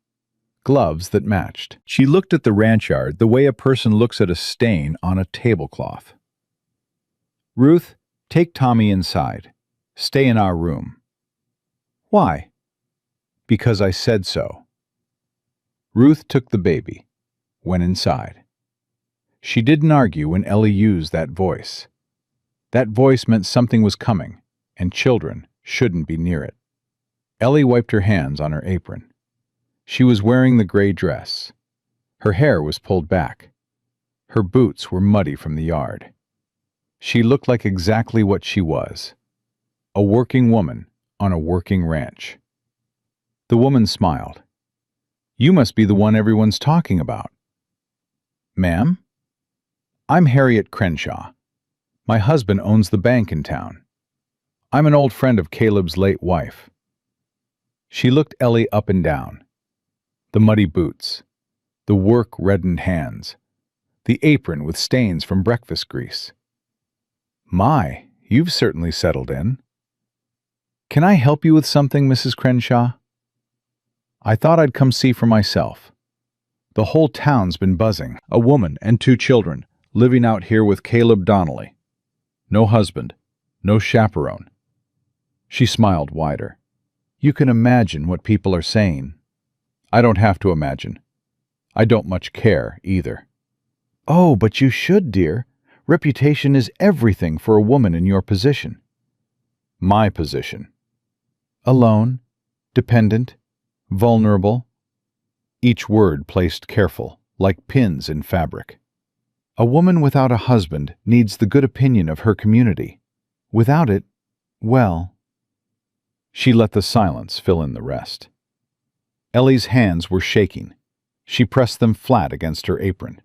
[SPEAKER 1] gloves that matched. She looked at the ranch yard the way a person looks at a stain on a tablecloth. Ruth, take Tommy inside. Stay in our room. Why? Because I said so. Ruth took the baby, went inside. She didn't argue when Ellie used that voice. That voice meant something was coming, and children shouldn't be near it. Ellie wiped her hands on her apron. She was wearing the gray dress. Her hair was pulled back. Her boots were muddy from the yard. She looked like exactly what she was, a working woman on a working ranch. The woman smiled. You must be the one everyone's talking about. Ma'am? I'm Harriet Crenshaw. My husband owns the bank in town. I'm an old friend of Caleb's late wife. She looked Ellie up and down. The muddy boots, the work-reddened hands, the apron with stains from breakfast grease. My, you've certainly settled in. Can I help you with something, Mrs. Crenshaw? I thought I'd come see for myself. The whole town's been buzzing. A woman and 2 children living out here with Caleb Donnelly. No husband, no chaperone. She smiled wider. You can imagine what people are saying. I don't have to imagine. I don't much care, either. Oh, but you should, dear. Reputation is everything for a woman in your position. My position. Alone, dependent, vulnerable. Each word placed careful, like pins in fabric. A woman without a husband needs the good opinion of her community. Without it, well... She let the silence fill in the rest. Ellie's hands were shaking. She pressed them flat against her apron.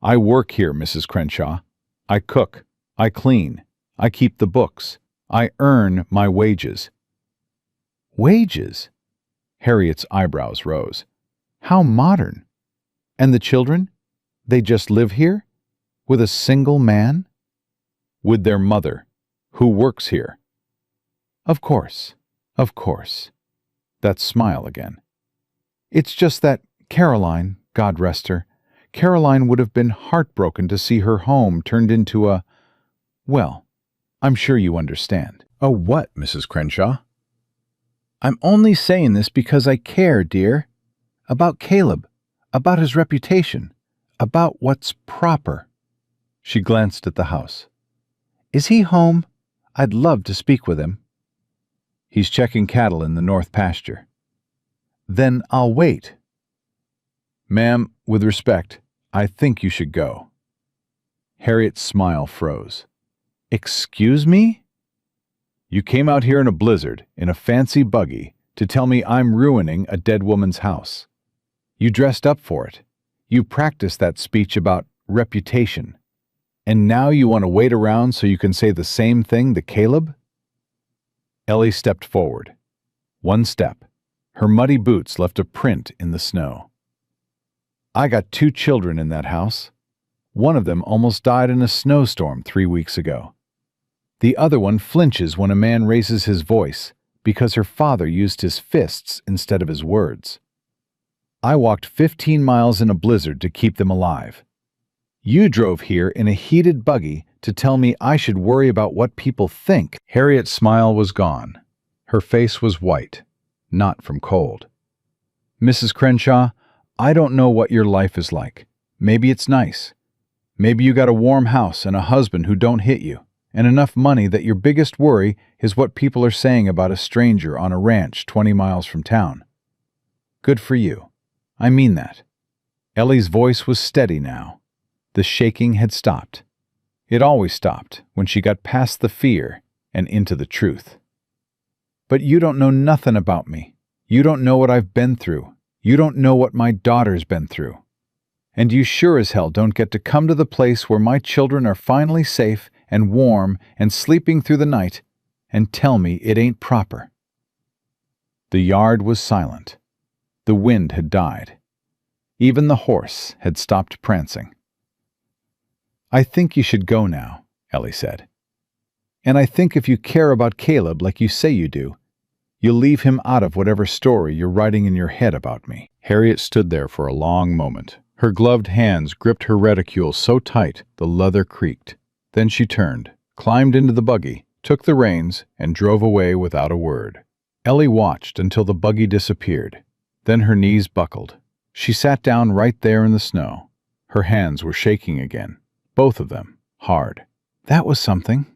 [SPEAKER 1] I work here, Mrs. Crenshaw. I cook. I clean. I keep the books. I earn my wages. Wages? Harriet's eyebrows rose. How modern. And the children? They just live here? With a single man? With their mother, who works here. Of course, of course. That smile again. It's just that Caroline, God rest her, Caroline would have been heartbroken to see her home turned into a... Well, I'm sure you understand. A what, Mrs. Crenshaw? I'm only saying this because I care, dear. About Caleb, about his reputation, about what's proper. She glanced at the house. Is he home? I'd love to speak with him. He's checking cattle in the north pasture. Then I'll wait. Ma'am, with respect, I think you should go. Harriet's smile froze. Excuse me? You came out here in a blizzard, in a fancy buggy, to tell me I'm ruining a dead woman's house. You dressed up for it. You practiced that speech about reputation. And now you want to wait around so you can say the same thing to Caleb? Ellie stepped forward. One step. Her muddy boots left a print in the snow. I got 2 children in that house. One of them almost died in a snowstorm 3 weeks ago. The other one flinches when a man raises his voice because her father used his fists instead of his words. I walked 15 miles in a blizzard to keep them alive. You drove here in a heated buggy to tell me I should worry about what people think. Harriet's smile was gone. Her face was white, not from cold. Mrs. Crenshaw, I don't know what your life is like. Maybe it's nice. Maybe you got a warm house and a husband who don't hit you, and enough money that your biggest worry is what people are saying about a stranger on a ranch 20 miles from town. Good for you. I mean that. Ellie's voice was steady now. The shaking had stopped. It always stopped when she got past the fear and into the truth. But you don't know nothing about me. You don't know what I've been through. You don't know what my daughter's been through. And you sure as hell don't get to come to the place where my children are finally safe and warm and sleeping through the night and tell me it ain't proper. The yard was silent. The wind had died. Even the horse had stopped prancing. I think you should go now, Ellie said. And I think if you care about Caleb like you say you do, you'll leave him out of whatever story you're writing in your head about me. Harriet stood there for a long moment. Her gloved hands gripped her reticule so tight the leather creaked. Then she turned, climbed into the buggy, took the reins, and drove away without a word. Ellie watched until the buggy disappeared. Then her knees buckled. She sat down right there in the snow. Her hands were shaking again. Both of them, hard. That was something.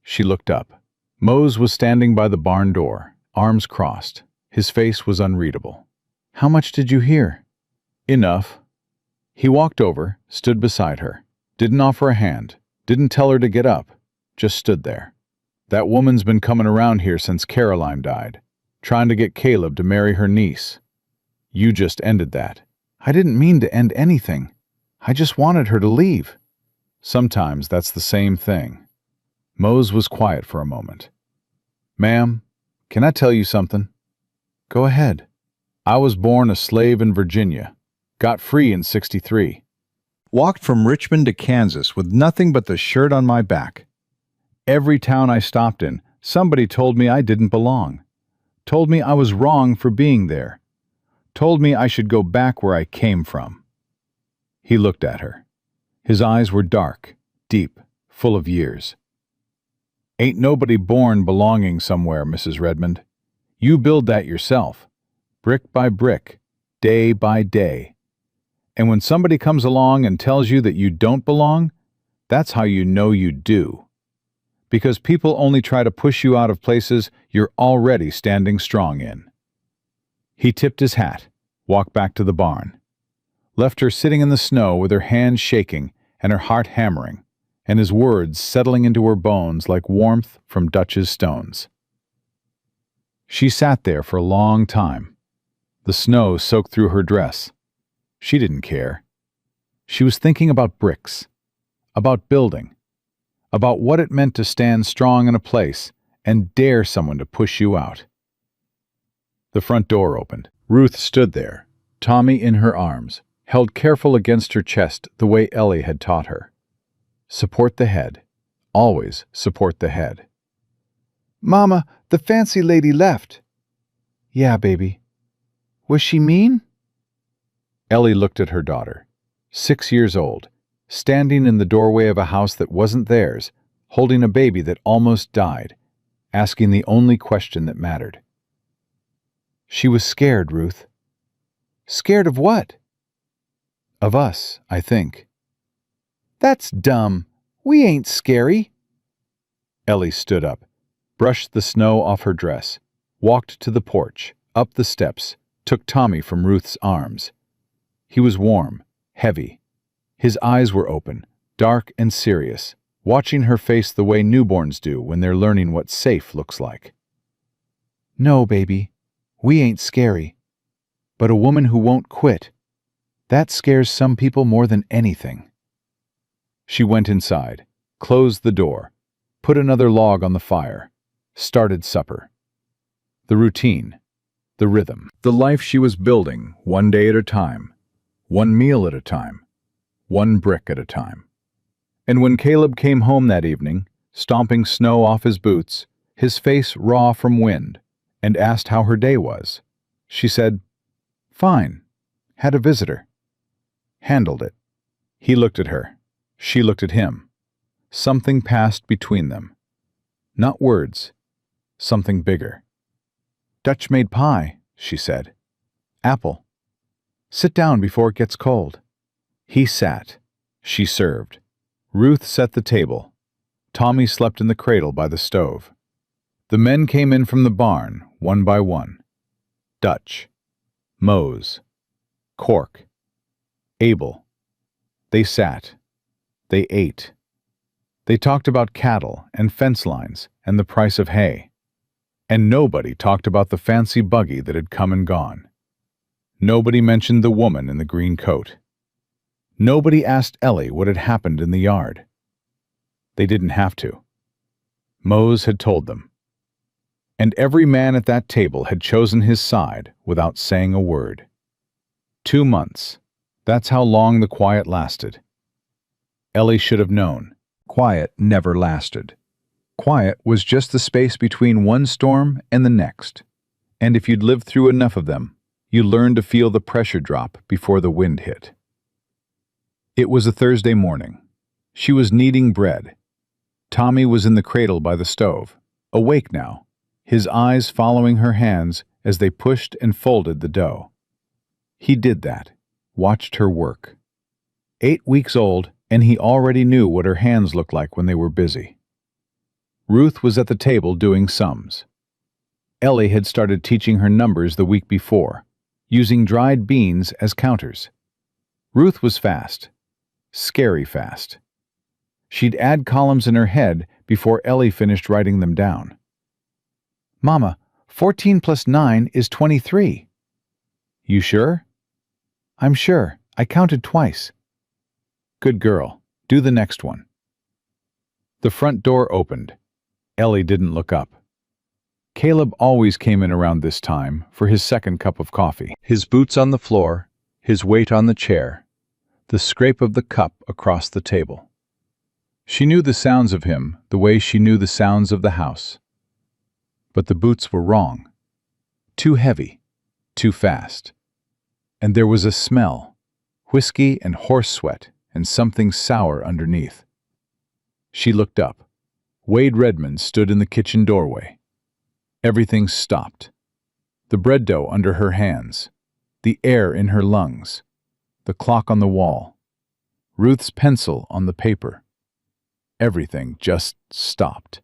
[SPEAKER 1] She looked up. Mose was standing by the barn door, arms crossed. His face was unreadable. How much did you hear? Enough. He walked over, stood beside her. Didn't offer a hand. Didn't tell her to get up. Just stood there. That woman's been coming around here since Caroline died. trying to get Caleb to marry her niece. You just ended that. I didn't mean to end anything. I just wanted her to leave. Sometimes that's the same thing. Mose was quiet for a moment. Ma'am, can I tell you something? Go ahead. I was born a slave in Virginia. Got free in '63. Walked from Richmond to Kansas with nothing but the shirt on my back. Every town I stopped in, somebody told me I didn't belong. Told me I was wrong for being there. Told me I should go back where I came from. He looked at her. His eyes were dark, deep, full of years. Ain't nobody born belonging somewhere, Mrs. Redmond. You build that yourself, brick by brick, day by day. And when somebody comes along and tells you that you don't belong, that's how you know you do. Because people only try to push you out of places you're already standing strong in. He tipped his hat, walked back to the barn, left her sitting in the snow with her hands shaking and her heart hammering, and his words settling into her bones like warmth from Dutch's stones. She sat there for a long time. The snow soaked through her dress. She didn't care. She was thinking about bricks, about building, about what it meant to stand strong in a place and dare someone to push you out. The front door opened. Ruth stood there, Tommy in her arms, held careful against her chest the way Ellie had taught her. Support the head. Always support the head. Mama, the fancy lady left. Yeah, baby. Was she mean? Ellie looked at her daughter, 6 years old, standing in the doorway of a house that wasn't theirs, holding a baby that almost died, asking the only question that mattered. She was scared, Ruth. Scared of what? Of us, I think. That's dumb. We ain't scary. Ellie stood up, brushed the snow off her dress, walked to the porch, up the steps, took Tommy from Ruth's arms. He was warm, heavy. His eyes were open, dark and serious, watching her face the way newborns do when they're learning what safe looks like. No, baby, we ain't scary. But a woman who won't quit, that scares some people more than anything. She went inside, closed the door, put another log on the fire, started supper. The routine, the rhythm, the life she was building one day at a time, one meal at a time, one brick at a time. And when Caleb came home that evening, stomping snow off his boots, his face raw from wind, and asked how her day was, she said, Fine. Had a visitor. Handled it. He looked at her. She looked at him. Something passed between them. Not words. Something bigger. Dutch made pie, she said. Apple. Sit down before it gets cold. He sat. She served. Ruth set the table. Tommy slept in the cradle by the stove. The men came in from the barn, one by one. Dutch. Mose. Cork. Abel. They sat. They ate. They talked about cattle and fence lines and the price of hay. And nobody talked about the fancy buggy that had come and gone. Nobody mentioned the woman in the green coat. Nobody asked Ellie what had happened in the yard. They didn't have to. Mose had told them. And every man at that table had chosen his side without saying a word. 2 months. That's how long the quiet lasted. Ellie should have known. Quiet never lasted. Quiet was just the space between one storm and the next. And if you'd lived through enough of them, you learned to feel the pressure drop before the wind hit. It was a Thursday morning. She was kneading bread. Tommy was in the cradle by the stove, awake now, his eyes following her hands as they pushed and folded the dough. He did that, watched her work. 8 weeks old, and he already knew what her hands looked like when they were busy. Ruth was at the table doing sums. Ellie had started teaching her numbers the week before, using dried beans as counters. Ruth was fast, scary fast. She'd add columns in her head before Ellie finished writing them down. Mama, 14 plus 9 is 23. You sure? I'm sure. I counted twice. Good girl. Do the next one. The front door opened. Ellie didn't look up. Caleb always came in around this time for his second cup of coffee. His boots on the floor, his weight on the chair, the scrape of the cup across the table. She knew the sounds of him the way she knew the sounds of the house. But the boots were wrong. Too heavy, too fast. And there was a smell, whiskey and horse sweat and something sour underneath. She looked up. Wade Redmond stood in the kitchen doorway. Everything stopped. The bread dough under her hands, the air in her lungs, the clock on the wall, Ruth's pencil on the paper. Everything just stopped.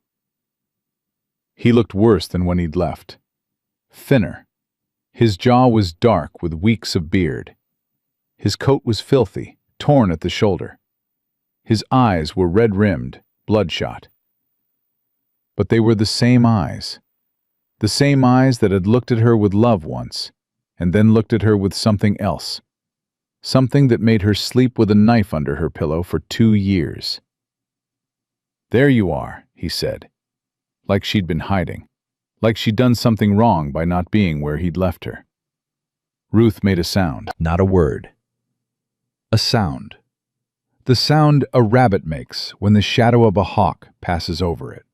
[SPEAKER 1] He looked worse than when he'd left. Thinner. His jaw was dark with weeks of beard. His coat was filthy, torn at the shoulder. His eyes were red-rimmed, bloodshot. But they were the same eyes. The same eyes that had looked at her with love once, and then looked at her with something else. Something that made her sleep with a knife under her pillow for 2 years. There you are, he said. Like she'd been hiding. Like she'd done something wrong by not being where he'd left her. Ruth made a sound, not a word. A sound. The sound a rabbit makes when the shadow of a hawk passes over it.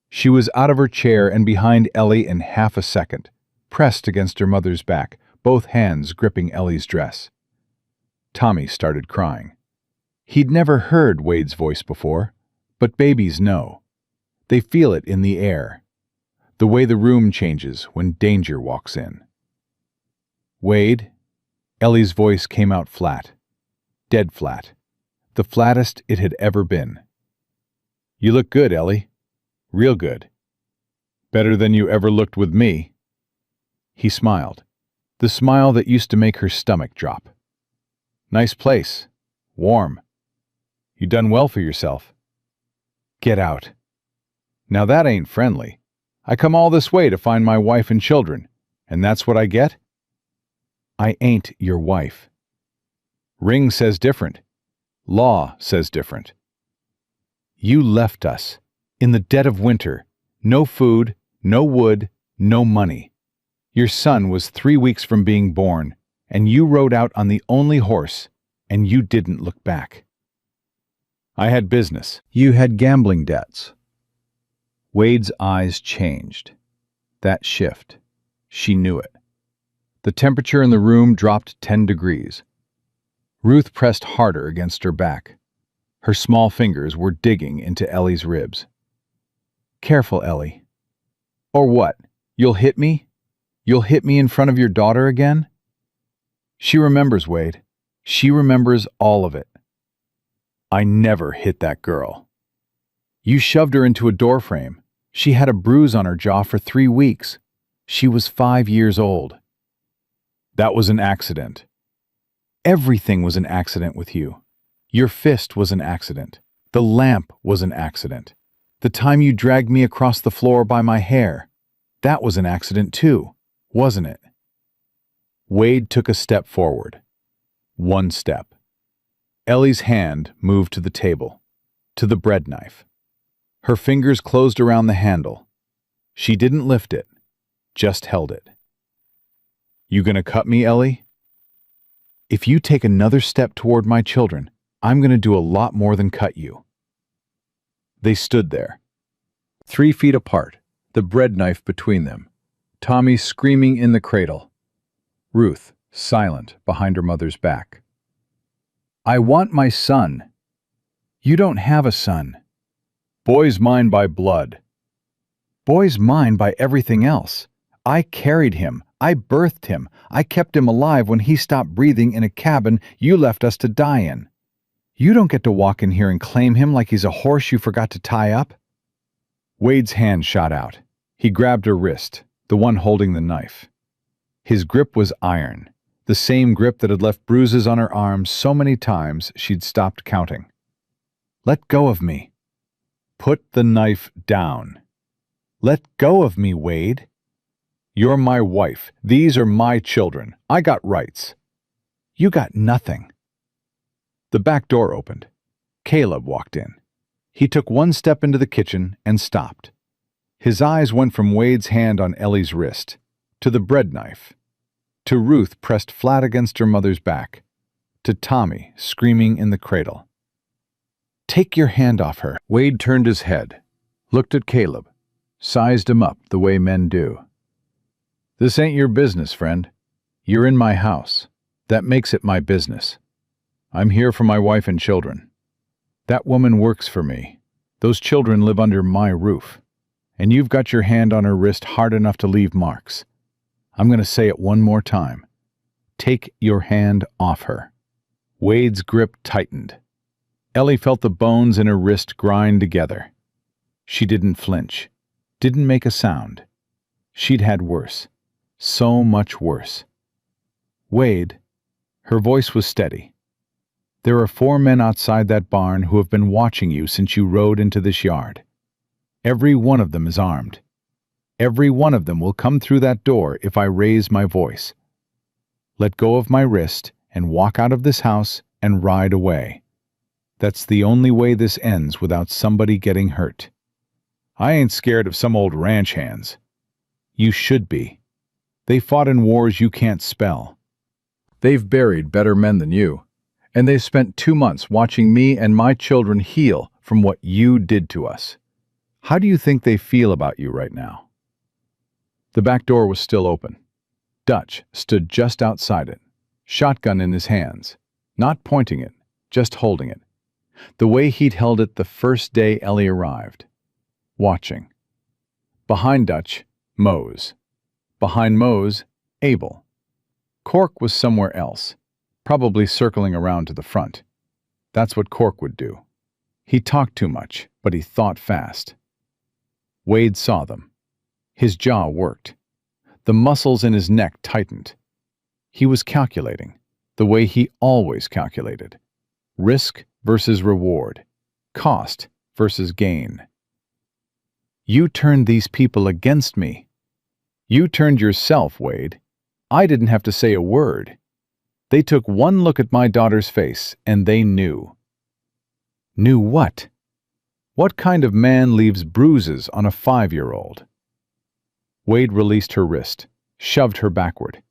[SPEAKER 1] She was out of her chair and behind Ellie in half a second, pressed against her mother's back, both hands gripping Ellie's dress. Tommy started crying. He'd never heard Wade's voice before, but babies know. They feel it in the air, the way the room changes when danger walks in. Wade, Ellie's voice came out flat, dead flat, the flattest it had ever been. You look good, Ellie. Real good. Better than you ever looked with me. He smiled, the smile that used to make her stomach drop. Nice place. Warm. You done well for yourself. Get out. Now that ain't friendly. I come all this way to find my wife and children, and that's what I get? I ain't your wife. Ring says different. Law says different. You left us. In the dead of winter, no food, no wood, no money. Your son was 3 weeks from being born, and you rode out on the only horse, and you didn't look back. I had business. You had gambling debts. Wade's eyes changed. That shift. She knew it. The temperature in the room dropped 10 degrees. Ruth pressed harder against her back. Her small fingers were digging into Ellie's ribs. Careful, Ellie. Or what? You'll hit me? You'll hit me in front of your daughter again? She remembers, Wade. She remembers all of it. I never hit that girl. You shoved her into a doorframe. She had a bruise on her jaw for 3 weeks. She was 5 years old. That was an accident. Everything was an accident with you. Your fist was an accident. The lamp was an accident. The time you dragged me across the floor by my hair, that was an accident too, wasn't it? Wade took a step forward. 1 step. Ellie's hand moved to the table, to the bread knife. Her fingers closed around the handle. She didn't lift it, just held it. You gonna cut me, Ellie? If you take another step toward my children, I'm gonna do a lot more than cut you. They stood there, 3 feet apart, the bread knife between them. Tommy screaming in the cradle. Ruth, silent behind her mother's back. I want my son. You don't have a son. Boy's mine by blood. Boy's mine by everything else. I carried him. I birthed him. I kept him alive when he stopped breathing in a cabin you left us to die in. You don't get to walk in here and claim him like he's a horse you forgot to tie up. Wade's hand shot out. He grabbed her wrist, the one holding the knife. His grip was iron, the same grip that had left bruises on her arms so many times she'd stopped counting. Let go of me. Put the knife down. Let go of me, Wade. You're my wife. These are my children. I got rights. You got nothing. The back door opened. Caleb walked in. He took one step into the kitchen and stopped. His eyes went from Wade's hand on Ellie's wrist, to the bread knife, to Ruth pressed flat against her mother's back, to Tommy screaming in the cradle. Take your hand off her. Wade turned his head, looked at Caleb, sized him up the way men do. This ain't your business, friend. You're in my house. That makes it my business. I'm here for my wife and children. That woman works for me. Those children live under my roof. And you've got your hand on her wrist hard enough to leave marks. I'm going to say it one more time. Take your hand off her. Wade's grip tightened. Ellie felt the bones in her wrist grind together. She didn't flinch, didn't make a sound. She'd had worse, so much worse. Wade, her voice was steady. There are 4 men outside that barn who have been watching you since you rode into this yard. Every one of them is armed. Every one of them will come through that door if I raise my voice. Let go of my wrist and walk out of this house and ride away. That's the only way this ends without somebody getting hurt. I ain't scared of some old ranch hands. You should be. They fought in wars you can't spell. They've buried better men than you, and they've spent 2 months watching me and my children heal from what you did to us. How do you think they feel about you right now? The back door was still open. Dutch stood just outside it, shotgun in his hands, not pointing it, just holding it, the way he'd held it the first day Ellie arrived, watching. Behind Dutch, Mose. Behind Mose, Abel. Cork was somewhere else, probably circling around to the front. That's what Cork would do. He talked too much, but he thought fast. Wade saw them. His jaw worked. The muscles in his neck tightened. He was calculating, the way he always calculated. Risk versus reward. Cost versus gain. You turned these people against me. You turned yourself, Wade. I didn't have to say a word. They took one look at my daughter's face, and they knew. Knew what? What kind of man leaves bruises on a 5-year-old? Wade released her wrist, shoved her backward.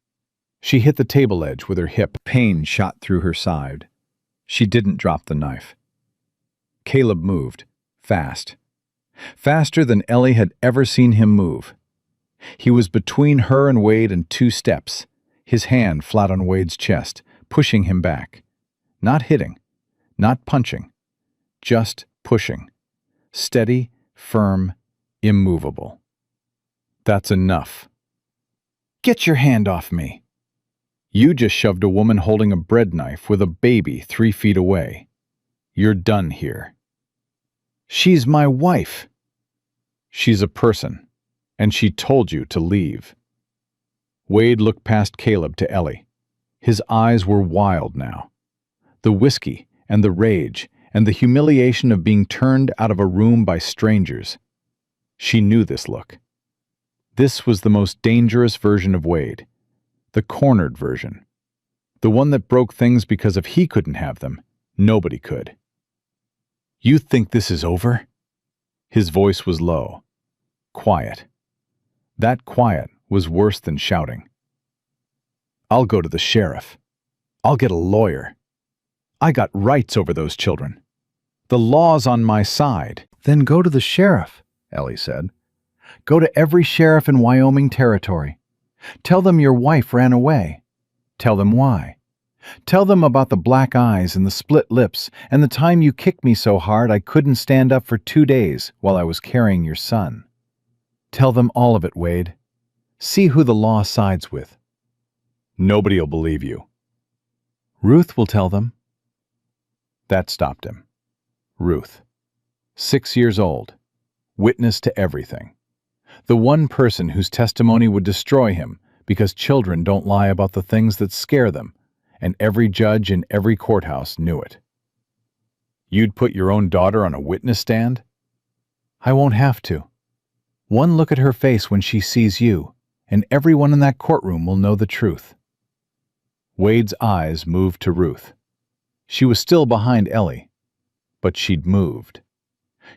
[SPEAKER 1] She hit the table edge with her hip. Pain shot through her side. She didn't drop the knife. Caleb moved, fast. Faster than Ellie had ever seen him move. He was between her and Wade in 2 steps, his hand flat on Wade's chest, pushing him back. Not hitting, not punching, just pushing. Steady, firm, immovable. That's enough. Get your hand off me. You just shoved a woman holding a bread knife with a baby 3 feet away. You're done here. She's my wife. She's a person, and she told you to leave. Wade looked past Caleb to Ellie. His eyes were wild now. The whiskey and the rage and the humiliation of being turned out of a room by strangers. She knew this look. This was the most dangerous version of Wade, the cornered version, the one that broke things because if he couldn't have them, nobody could. You think this is over? His voice was low, quiet. That quiet was worse than shouting. I'll go to the sheriff. I'll get a lawyer. I got rights over those children. The law's on my side. Then go to the sheriff, Ellie said. Go to every sheriff in Wyoming Territory. Tell them your wife ran away. Tell them why. Tell them about the black eyes and the split lips and the time you kicked me so hard I couldn't stand up for 2 days while I was carrying your son. Tell them all of it, Wade. See who the law sides with. Nobody'll believe you. Ruth will tell them. That stopped him. Ruth. 6 years old. Witness to everything. The one person whose testimony would destroy him because children don't lie about the things that scare them, and every judge in every courthouse knew it. You'd put your own daughter on a witness stand? I won't have to. One look at her face when she sees you, and everyone in that courtroom will know the truth." Wade's eyes moved to Ruth. She was still behind Ellie, but she'd moved.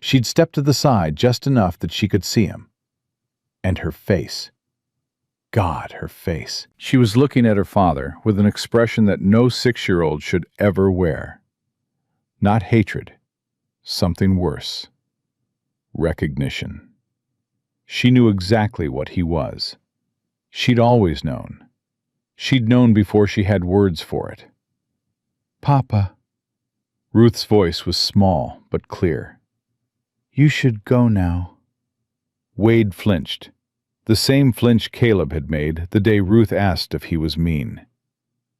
[SPEAKER 1] She'd stepped to the side just enough that she could see him. And her face. God, her face. She was looking at her father with an expression that no 6-year-old should ever wear. Not hatred. Something worse. Recognition. She knew exactly what he was. She'd always known. She'd known before she had words for it. "Papa." Ruth's voice was small but clear. "You should go now." Wade flinched. The same flinch Caleb had made the day Ruth asked if he was mean.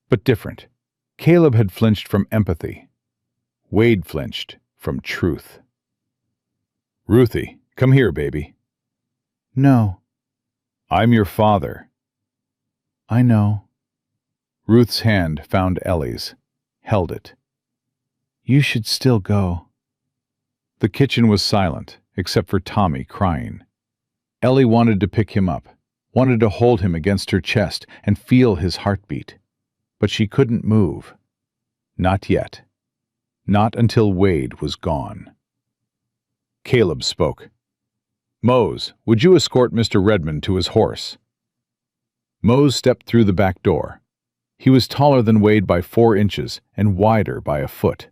[SPEAKER 1] But different. Caleb had flinched from empathy. Wade flinched from truth. "Ruthie, come here, baby."
[SPEAKER 2] "No."
[SPEAKER 1] "I'm your father."
[SPEAKER 2] "I know."
[SPEAKER 1] Ruth's hand found Ellie's, held it.
[SPEAKER 2] "You should still go."
[SPEAKER 1] The kitchen was silent, except for Tommy crying. Ellie wanted to pick him up, wanted to hold him against her chest and feel his heartbeat. But she couldn't move. Not yet. Not until Wade was gone. Caleb spoke. "Mose, would you escort Mr. Redmond to his horse?" Mose stepped through the back door. He was taller than Wade by 4 inches and wider by a foot.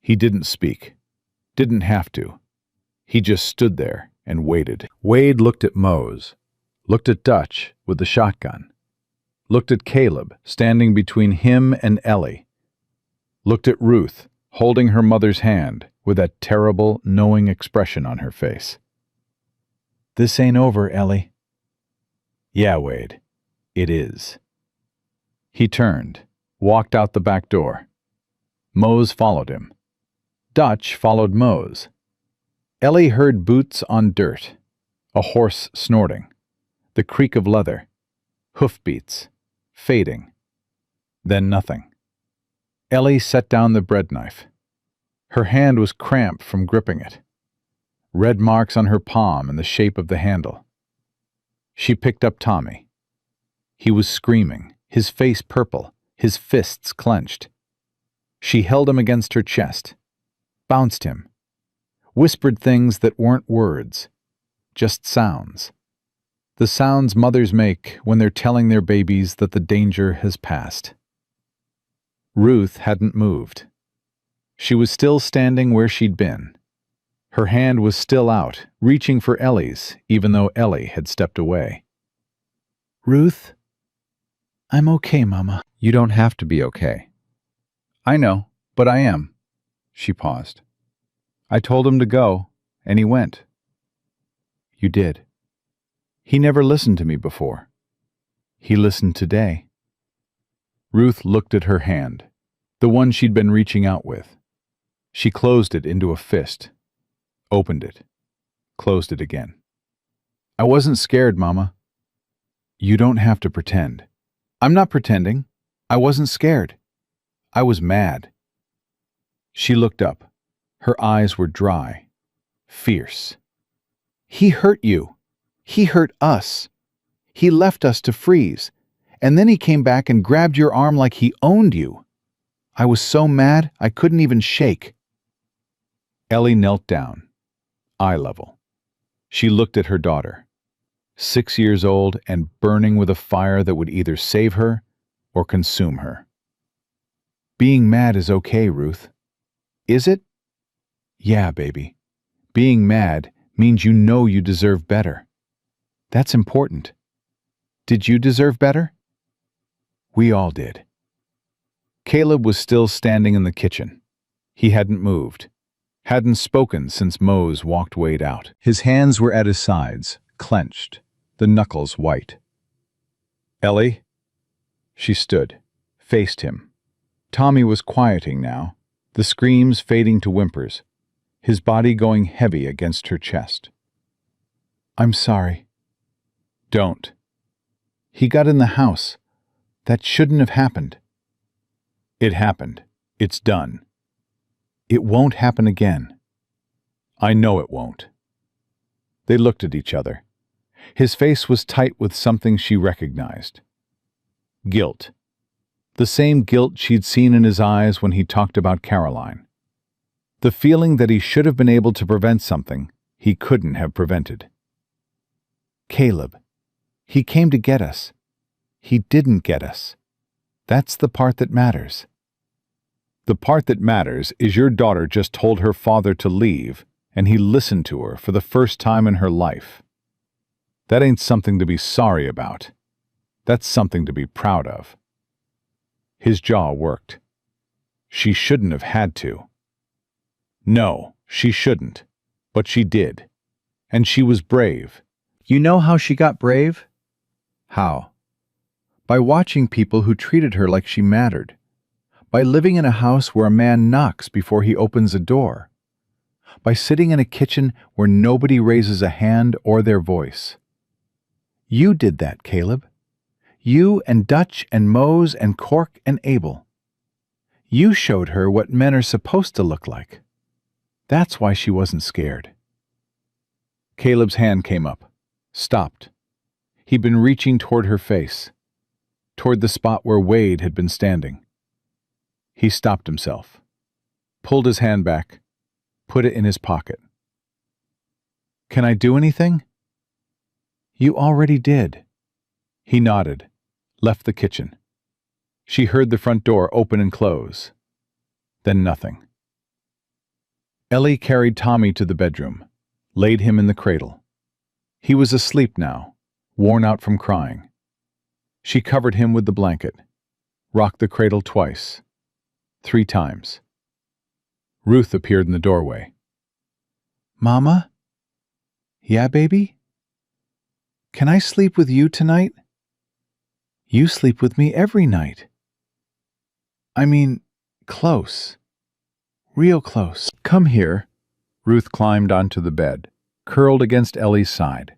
[SPEAKER 1] He didn't speak. Didn't have to. He just stood there and waited. Wade looked at Mose, looked at Dutch with the shotgun, looked at Caleb standing between him and Ellie, looked at Ruth holding her mother's hand with that terrible, knowing expression on her face.
[SPEAKER 2] "This ain't over, Ellie."
[SPEAKER 1] "Yeah, Wade, it is." He turned, walked out the back door. Mose followed him. Dutch followed Mose. Ellie heard boots on dirt, a horse snorting, the creak of leather, hoofbeats, fading. Then nothing. Ellie set down the bread knife. Her hand was cramped from gripping it. Red marks on her palm in the shape of the handle. She picked up Tommy. He was screaming, his face purple, his fists clenched. She held him against her chest, bounced him, whispered things that weren't words, just sounds. The sounds mothers make when they're telling their babies that the danger has passed. Ruth hadn't moved. She was still standing where she'd been. Her hand was still out, reaching for Ellie's, even though Ellie had stepped away.
[SPEAKER 2] "Ruth?" "I'm okay, Mama."
[SPEAKER 1] "You don't have to be okay." "I know, but I am." She paused. "I told him to go, and he went." "You did." "He never listened to me before." "He listened today." Ruth looked at her hand, the one she'd been reaching out with. She closed it into a fist, opened it, closed it again. "I wasn't scared, Mama." "You don't have to pretend." "I'm not pretending. I wasn't scared. I was mad." She looked up. Her eyes were dry, fierce. "He hurt you. He hurt us. He left us to freeze, and then he came back and grabbed your arm like he owned you. I was so mad I couldn't even shake." Ellie knelt down, eye level. She looked at her daughter, 6 years old and burning with a fire that would either save her or consume her. "Being mad is okay, Ruth." "Is it?" "Yeah, baby. Being mad means you know you deserve better. That's important. Did you deserve better?" "We all did." Caleb was still standing in the kitchen. He hadn't moved, hadn't spoken since Mose walked Wade out. His hands were at his sides, clenched, the knuckles white. "Ellie?" She stood, faced him. Tommy was quieting now, the screams fading to whimpers, his body going heavy against her chest. "I'm sorry." "Don't." "He got in the house. That shouldn't have happened." "It happened. It's done." "It won't happen again." "I know it won't." They looked at each other. His face was tight with something she recognized. Guilt. The same guilt she'd seen in his eyes when he talked about Caroline. The feeling that he should have been able to prevent something he couldn't have prevented.
[SPEAKER 2] Caleb, he came to get us. He didn't get us. That's the part that matters.
[SPEAKER 1] The part that matters is your daughter just told her father to leave, and he listened to her for the first time in her life. That ain't something to be sorry about. That's something to be proud of. His jaw worked. She shouldn't have had to. No, she shouldn't. But she did. And she was brave.
[SPEAKER 2] You know how she got brave? How? By watching people who treated her like she mattered. By living in a house where a man knocks before he opens a door. By sitting in a kitchen where nobody raises a hand or their voice. You did that, Caleb. You and Dutch and Mose and Cork and Abel. You showed her what men are supposed to look like. That's why she wasn't scared.
[SPEAKER 1] Caleb's hand came up, stopped. He'd been reaching toward her face, toward the spot where Wade had been standing. He stopped himself, pulled his hand back, put it in his pocket.
[SPEAKER 2] Can I do anything? You already did.
[SPEAKER 1] He nodded, left the kitchen. She heard the front door open and close. Then nothing. Ellie carried Tommy to the bedroom, laid him in the cradle. He was asleep now, worn out from crying. She covered him with the blanket, rocked the cradle twice, 3 times. Ruth appeared in the doorway.
[SPEAKER 2] Mama? Yeah, baby? Can I sleep with you tonight? You sleep with me every night. I mean, close. Real close.
[SPEAKER 1] Come here. Ruth climbed onto the bed, curled against Ellie's side.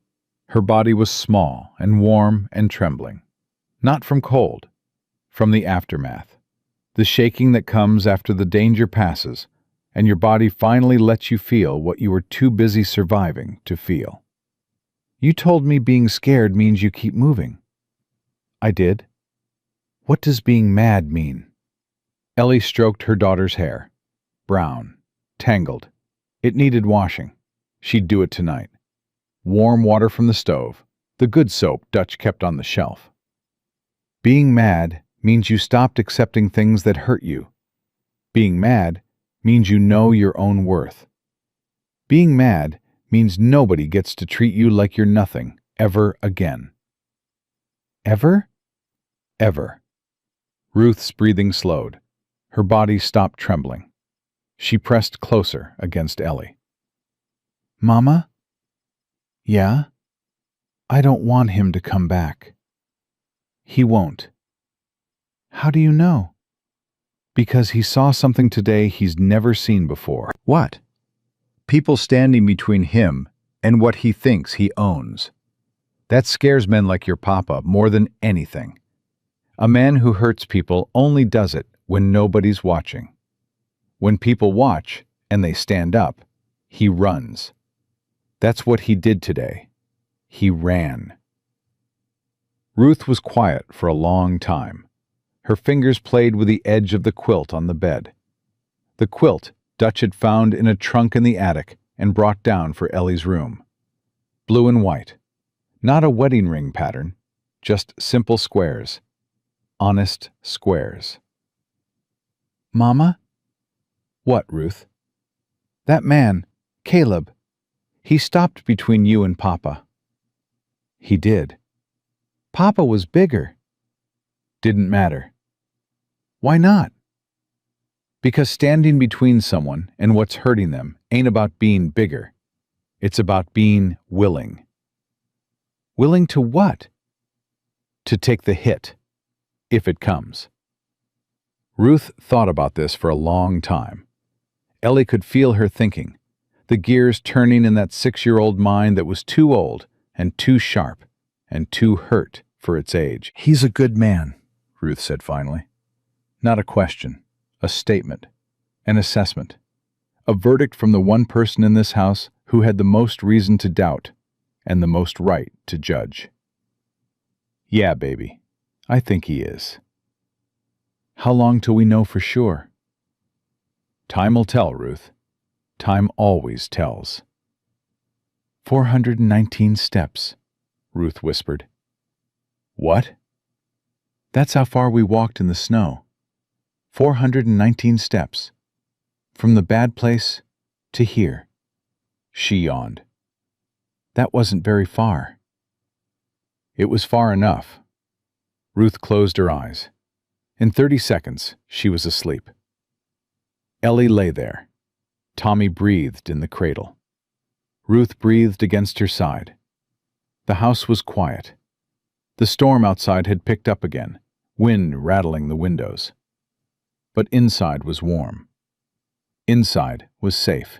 [SPEAKER 1] Her body was small and warm and trembling. Not from cold, from the aftermath. The shaking that comes after the danger passes, and your body finally lets you feel what you were too busy surviving to feel.
[SPEAKER 2] You told me being scared means you keep moving.
[SPEAKER 1] I did.
[SPEAKER 2] What does being mad mean?
[SPEAKER 1] Ellie stroked her daughter's hair. Brown, tangled. It needed washing. She'd do it tonight. Warm water from the stove, the good soap Dutch kept on the shelf. Being mad means you stopped accepting things that hurt you. Being mad means you know your own worth. Being mad means nobody gets to treat you like you're nothing, ever again.
[SPEAKER 2] Ever?
[SPEAKER 1] Ever. Ruth's breathing slowed. Her body stopped trembling. She pressed closer against Ellie.
[SPEAKER 2] Mama? Yeah? I don't want him to come back.
[SPEAKER 1] He won't.
[SPEAKER 2] How do you know?
[SPEAKER 1] Because he saw something today he's never seen before.
[SPEAKER 2] What?
[SPEAKER 1] People standing between him and what he thinks he owns. That scares men like your papa more than anything. A man who hurts people only does it when nobody's watching. When people watch and they stand up, he runs. That's what he did today. He ran. Ruth was quiet for a long time. Her fingers played with the edge of the quilt on the bed. The quilt Dutch had found in a trunk in the attic and brought down for Ellie's room. Blue and white. Not a wedding ring pattern, just simple squares. Honest squares.
[SPEAKER 2] Mama?
[SPEAKER 1] What, Ruth?
[SPEAKER 2] That man, Caleb,
[SPEAKER 1] he stopped between you and Papa.
[SPEAKER 2] He did. Papa was bigger.
[SPEAKER 1] Didn't matter.
[SPEAKER 2] Why not?
[SPEAKER 1] Because standing between someone and what's hurting them ain't about being bigger. It's about being willing.
[SPEAKER 2] Willing to what?
[SPEAKER 1] To take the hit, if it comes. Ruth thought about this for a long time. Ellie could feel her thinking, the gears turning in that 6-year-old mind that was too old and too sharp and too hurt for its age.
[SPEAKER 2] He's a good man,
[SPEAKER 1] Ruth said finally. Not a question, a statement, an assessment, a verdict from the one person in this house who had the most reason to doubt,
[SPEAKER 2] and the most right to judge. Yeah, baby, I think he is. How long till we know for sure? Time'll tell, Ruth. Time always tells. 419 steps, Ruth whispered. What? That's how far we walked in the snow. 419 steps. From the bad place to here. She yawned. That wasn't very far. It was far enough. Ruth closed her eyes. In 30 seconds, she was asleep. Ellie lay there. Tommy breathed in the cradle. Ruth breathed against her side. The house was quiet. The storm outside had picked up again, wind rattling the windows. But inside was warm. Inside was safe.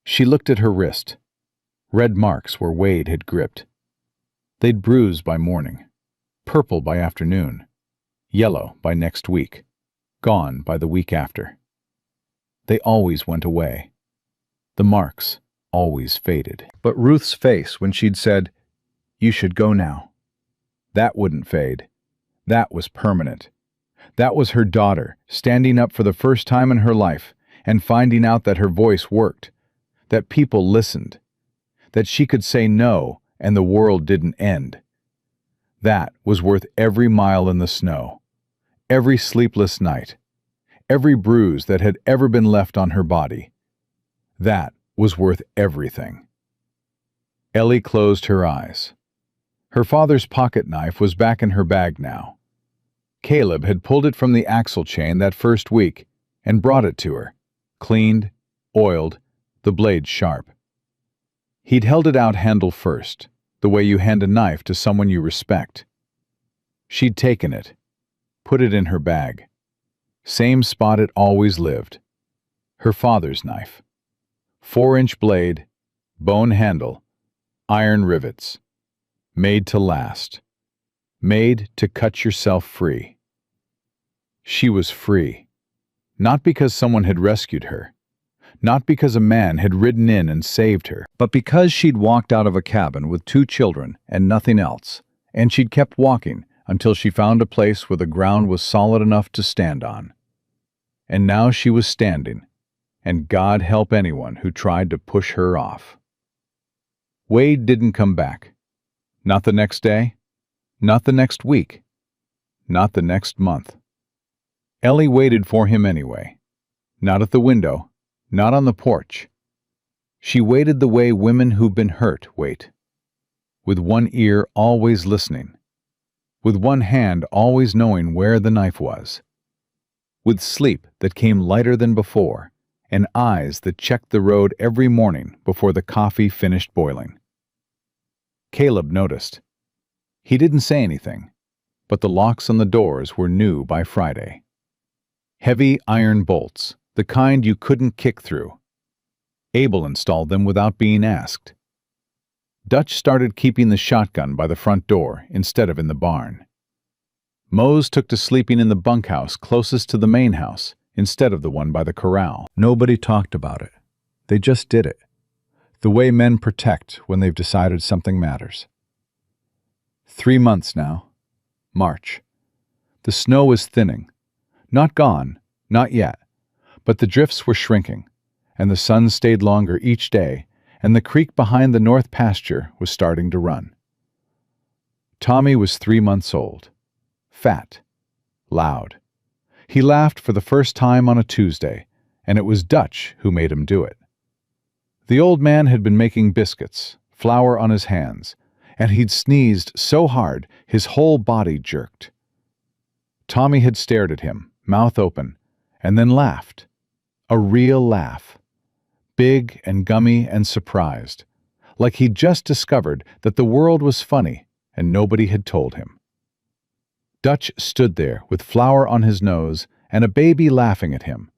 [SPEAKER 2] She looked at her wrist. Red marks where Wade had gripped. They'd bruise by morning, purple by afternoon, yellow by next week, gone by the week after. They always went away. The marks always faded. But Ruth's face when she'd said, "You should go now," that wouldn't fade. That was permanent. That was her daughter standing up for the first time in her life and finding out that her voice worked, that people listened, that she could say no and the world didn't end. That was worth every mile in the snow, every sleepless night, every bruise that had ever been left on her body. That was worth everything. Ellie closed her eyes. Her father's pocket knife was back in her bag now. Caleb had pulled it from the axle chain that first week and brought it to her, cleaned, oiled, the blade sharp. He'd held it out handle first, the way you hand a knife to someone you respect. She'd taken it, put it in her bag. Same spot it always lived. Her father's knife. 4-inch blade, bone handle, iron rivets. Made to last. Made to cut yourself free. She was free. Not because someone had rescued her. Not because a man had ridden in and saved her, but because she'd walked out of a cabin with 2 children and nothing else, and she'd kept walking until she found a place where the ground was solid enough to stand on. And now she was standing, and God help anyone who tried to push her off. Wade didn't come back. Not the next day, not the next week, not the next month. Ellie waited for him anyway. Not at the window, not on the porch. She waited the way women who've been hurt wait. With one ear always listening. With one hand always knowing where the knife was. With sleep that came lighter than before, and eyes that checked the road every morning before the coffee finished boiling. Caleb noticed. He didn't say anything, but the locks on the doors were new by Friday. Heavy iron bolts, the kind you couldn't kick through. Abel installed them without being asked. Dutch started keeping the shotgun by the front door instead of in the barn. Mose took to sleeping in the bunkhouse closest to the main house instead of the one by the corral. Nobody talked about it. They just did it. The way men protect when they've decided something matters. 3 months now. March. The snow was thinning. Not gone, not yet, but the drifts were shrinking, and the sun stayed longer each day, and the creek behind the north pasture was starting to run. Tommy was 3 months old. Fat. Loud. He laughed for the first time on a Tuesday, and it was Dutch who made him do it. The old man had been making biscuits, flour on his hands, and he'd sneezed so hard his whole body jerked. Tommy had stared at him, mouth open, and then laughed. A real laugh. Big and gummy and surprised, like he'd just discovered that the world was funny and nobody had told him. Dutch stood there with flour on his nose and a baby laughing at him,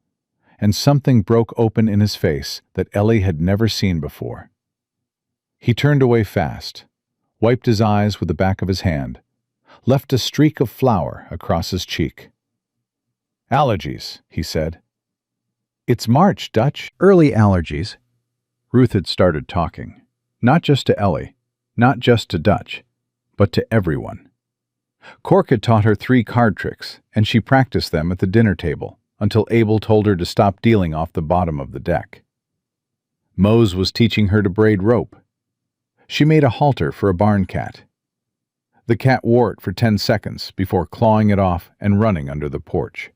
[SPEAKER 2] and something broke open in his face that Ellie had never seen before. He turned away fast, wiped his eyes with the back of his hand, left a streak of flour across his cheek. "Allergies," he said. "It's March, Dutch." Early allergies. Ruth had started talking. Not just to Ellie, not just to Dutch, but to everyone. Cork had taught her 3 card tricks, and she practiced them at the dinner table until Abel told her to stop dealing off the bottom of the deck. Mose was teaching her to braid rope. She made a halter for a barn cat. The cat wore it for 10 seconds before clawing it off and running under the porch.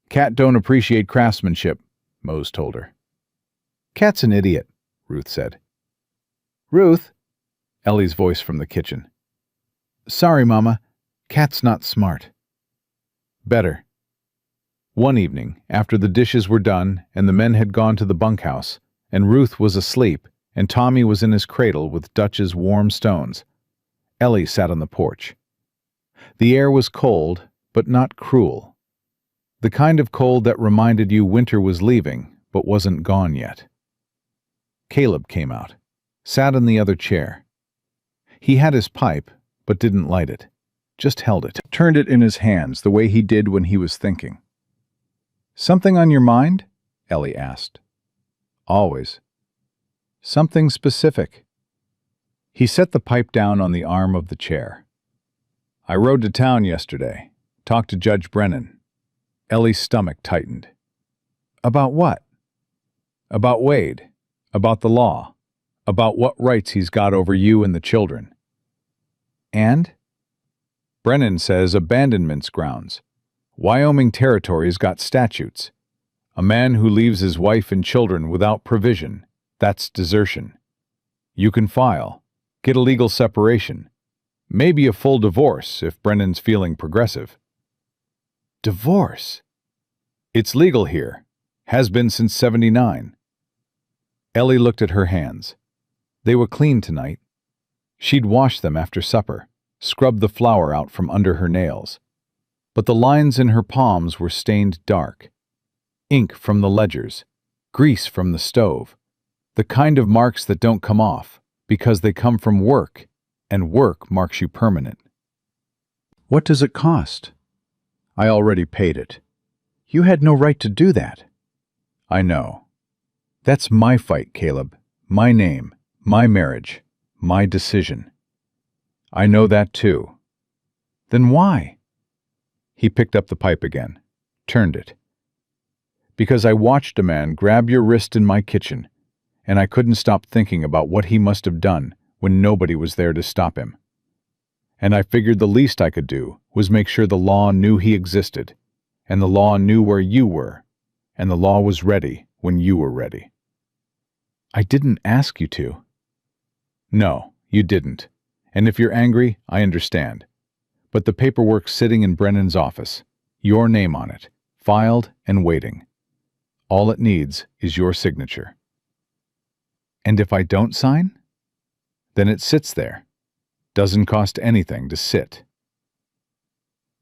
[SPEAKER 2] "Cat don't appreciate craftsmanship," Mose told her. "Cat's an idiot," Ruth said. "Ruth?" Ellie's voice from the kitchen. "Sorry, Mama. Cat's not smart." Better. One evening, after the dishes were done and the men had gone to the bunkhouse, and Ruth was asleep and Tommy was in his cradle with Dutch's warm stones, Ellie sat on the porch. The air was cold, but not cruel. The kind of cold that reminded you winter was leaving, but wasn't gone yet. Caleb came out, sat in the other chair. He had his pipe, but didn't light it, just held it, turned it in his hands the way he did when he was thinking. "Something on your mind?" Ellie asked. "Always." "Something specific?" He set the pipe down on the arm of the chair. "I rode to town yesterday, talked to Judge Brennan." Ellie's stomach tightened. "About what?" "About Wade, about the law, about what rights he's got over you and the children." "And?" "Brennan says abandonment's grounds. Wyoming Territory's got statutes. A man who leaves his wife and children without provision, that's desertion. You can file, get a legal separation, maybe a full divorce if Brennan's feeling progressive." "Divorce?" "It's legal here. Has been since '79. Ellie looked at her hands. They were clean tonight. She'd washed them after supper, scrubbed the flour out from under her nails. But the lines in her palms were stained dark. Ink from the ledgers, grease from the stove, the kind of marks that don't come off because they come from work, and work marks you permanent. "What does it cost?" "I already paid it." "You had no right to do that." "I know. That's my fight, Caleb. My name, my marriage, my decision." "I know that too." "Then why?" He picked up the pipe again, turned it. "Because I watched a man grab your wrist in my kitchen, and I couldn't stop thinking about what he must have done when nobody was there to stop him. And I figured the least I could do was make sure the law knew he existed, and the law knew where you were, and the law was ready when you were ready." "I didn't ask you to." "No, you didn't. And if you're angry, I understand. But the paperwork's sitting in Brennan's office, your name on it, filed and waiting. All it needs is your signature." "And if I don't sign?" "Then it sits there. Doesn't cost anything to sit."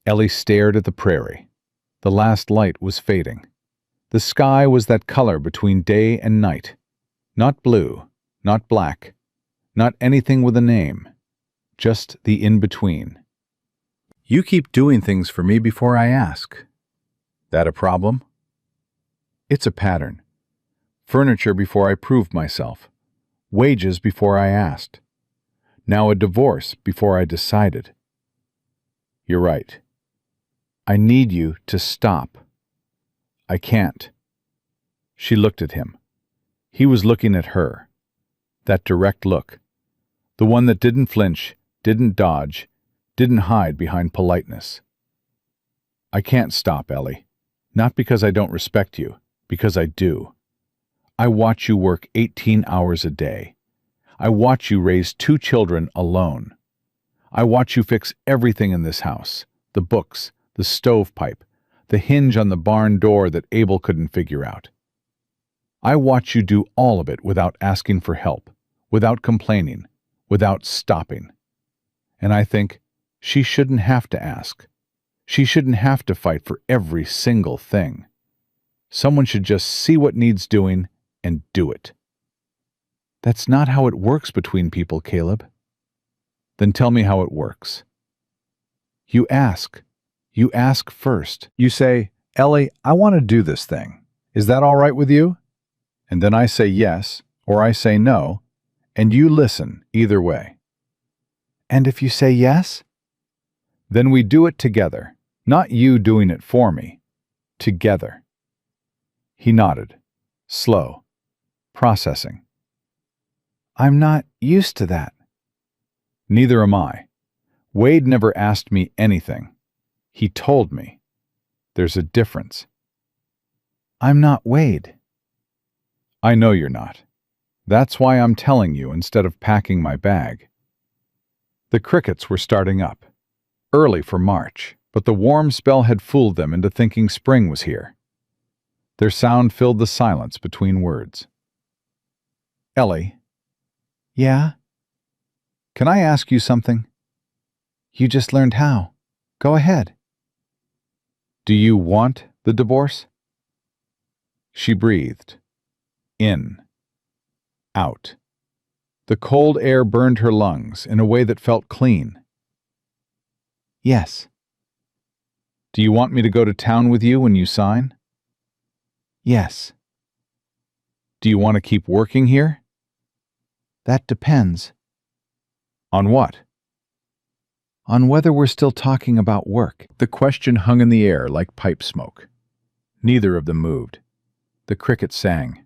[SPEAKER 2] Ellie stared at the prairie. The last light was fading. The sky was that color between day and night. Not blue, not black, not anything with a name. Just the in-between. "You keep doing things for me before I ask." "That a problem?" "It's a pattern. Furniture before I proved myself. Wages before I asked. Now a divorce before I decided." "You're right. I need you to stop." "I can't." She looked at him. He was looking at her. That direct look. The one that didn't flinch, didn't dodge, didn't hide behind politeness. "I can't stop, Ellie. Not because I don't respect you, because I do. I watch you work 18 hours a day. I watch you raise 2 children alone. I watch you fix everything in this house, the books, the stovepipe, the hinge on the barn door that Abel couldn't figure out. I watch you do all of it without asking for help, without complaining, without stopping. And I think, she shouldn't have to ask. She shouldn't have to fight for every single thing. Someone should just see what needs doing and do it." "That's not how it works between people, Caleb." "Then tell me how it works." "You ask. You ask first. You say, 'Ellie, I want to do this thing. Is that all right with you?' And then I say yes, or I say no,
[SPEAKER 1] And you listen either way.
[SPEAKER 2] And if you say yes?
[SPEAKER 1] Then we do it together, not you doing it for me. Together. He nodded, slow, processing.
[SPEAKER 2] I'm not used to that.
[SPEAKER 1] Neither am I. Wade never asked me anything. He told me. There's a difference.
[SPEAKER 2] I'm not Wade.
[SPEAKER 1] I know you're not. That's why I'm telling you instead of packing my bag. The crickets were starting up. Early for March, but the warm spell had fooled them into thinking spring was here. Their sound filled the silence between words. Ellie.
[SPEAKER 2] Yeah?
[SPEAKER 1] Can I ask you something?
[SPEAKER 2] You just learned how. Go ahead.
[SPEAKER 1] Do you want the divorce? She breathed. In. Out. The cold air burned her lungs in a way that felt clean.
[SPEAKER 2] Yes.
[SPEAKER 1] Do you want me to go to town with you when you sign?
[SPEAKER 2] Yes.
[SPEAKER 1] Do you want to keep working here?
[SPEAKER 2] That depends.
[SPEAKER 1] On what?
[SPEAKER 2] On whether we're still talking about work.
[SPEAKER 1] The question hung in the air like pipe smoke. Neither of them moved. The cricket sang.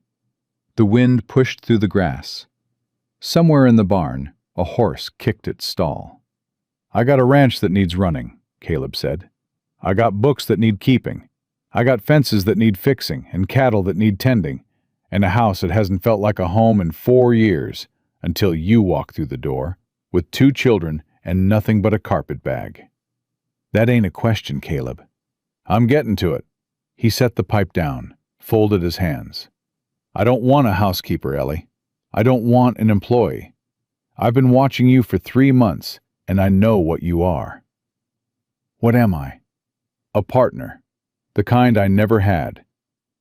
[SPEAKER 1] The wind pushed through the grass. Somewhere in the barn, a horse kicked its stall. I got a ranch that needs running, Caleb said. I got books that need keeping. I got fences that need fixing and cattle that need tending, and a house that hasn't felt like a home in 4 years until you walk through the door with 2 children and nothing but a carpet bag. That ain't a question, Caleb. I'm getting to it. He set the pipe down, folded his hands. I don't want a housekeeper, Ellie. I don't want an employee. I've been watching you for 3 months, and I know what you are.
[SPEAKER 2] What am I?
[SPEAKER 1] A partner. The kind I never had.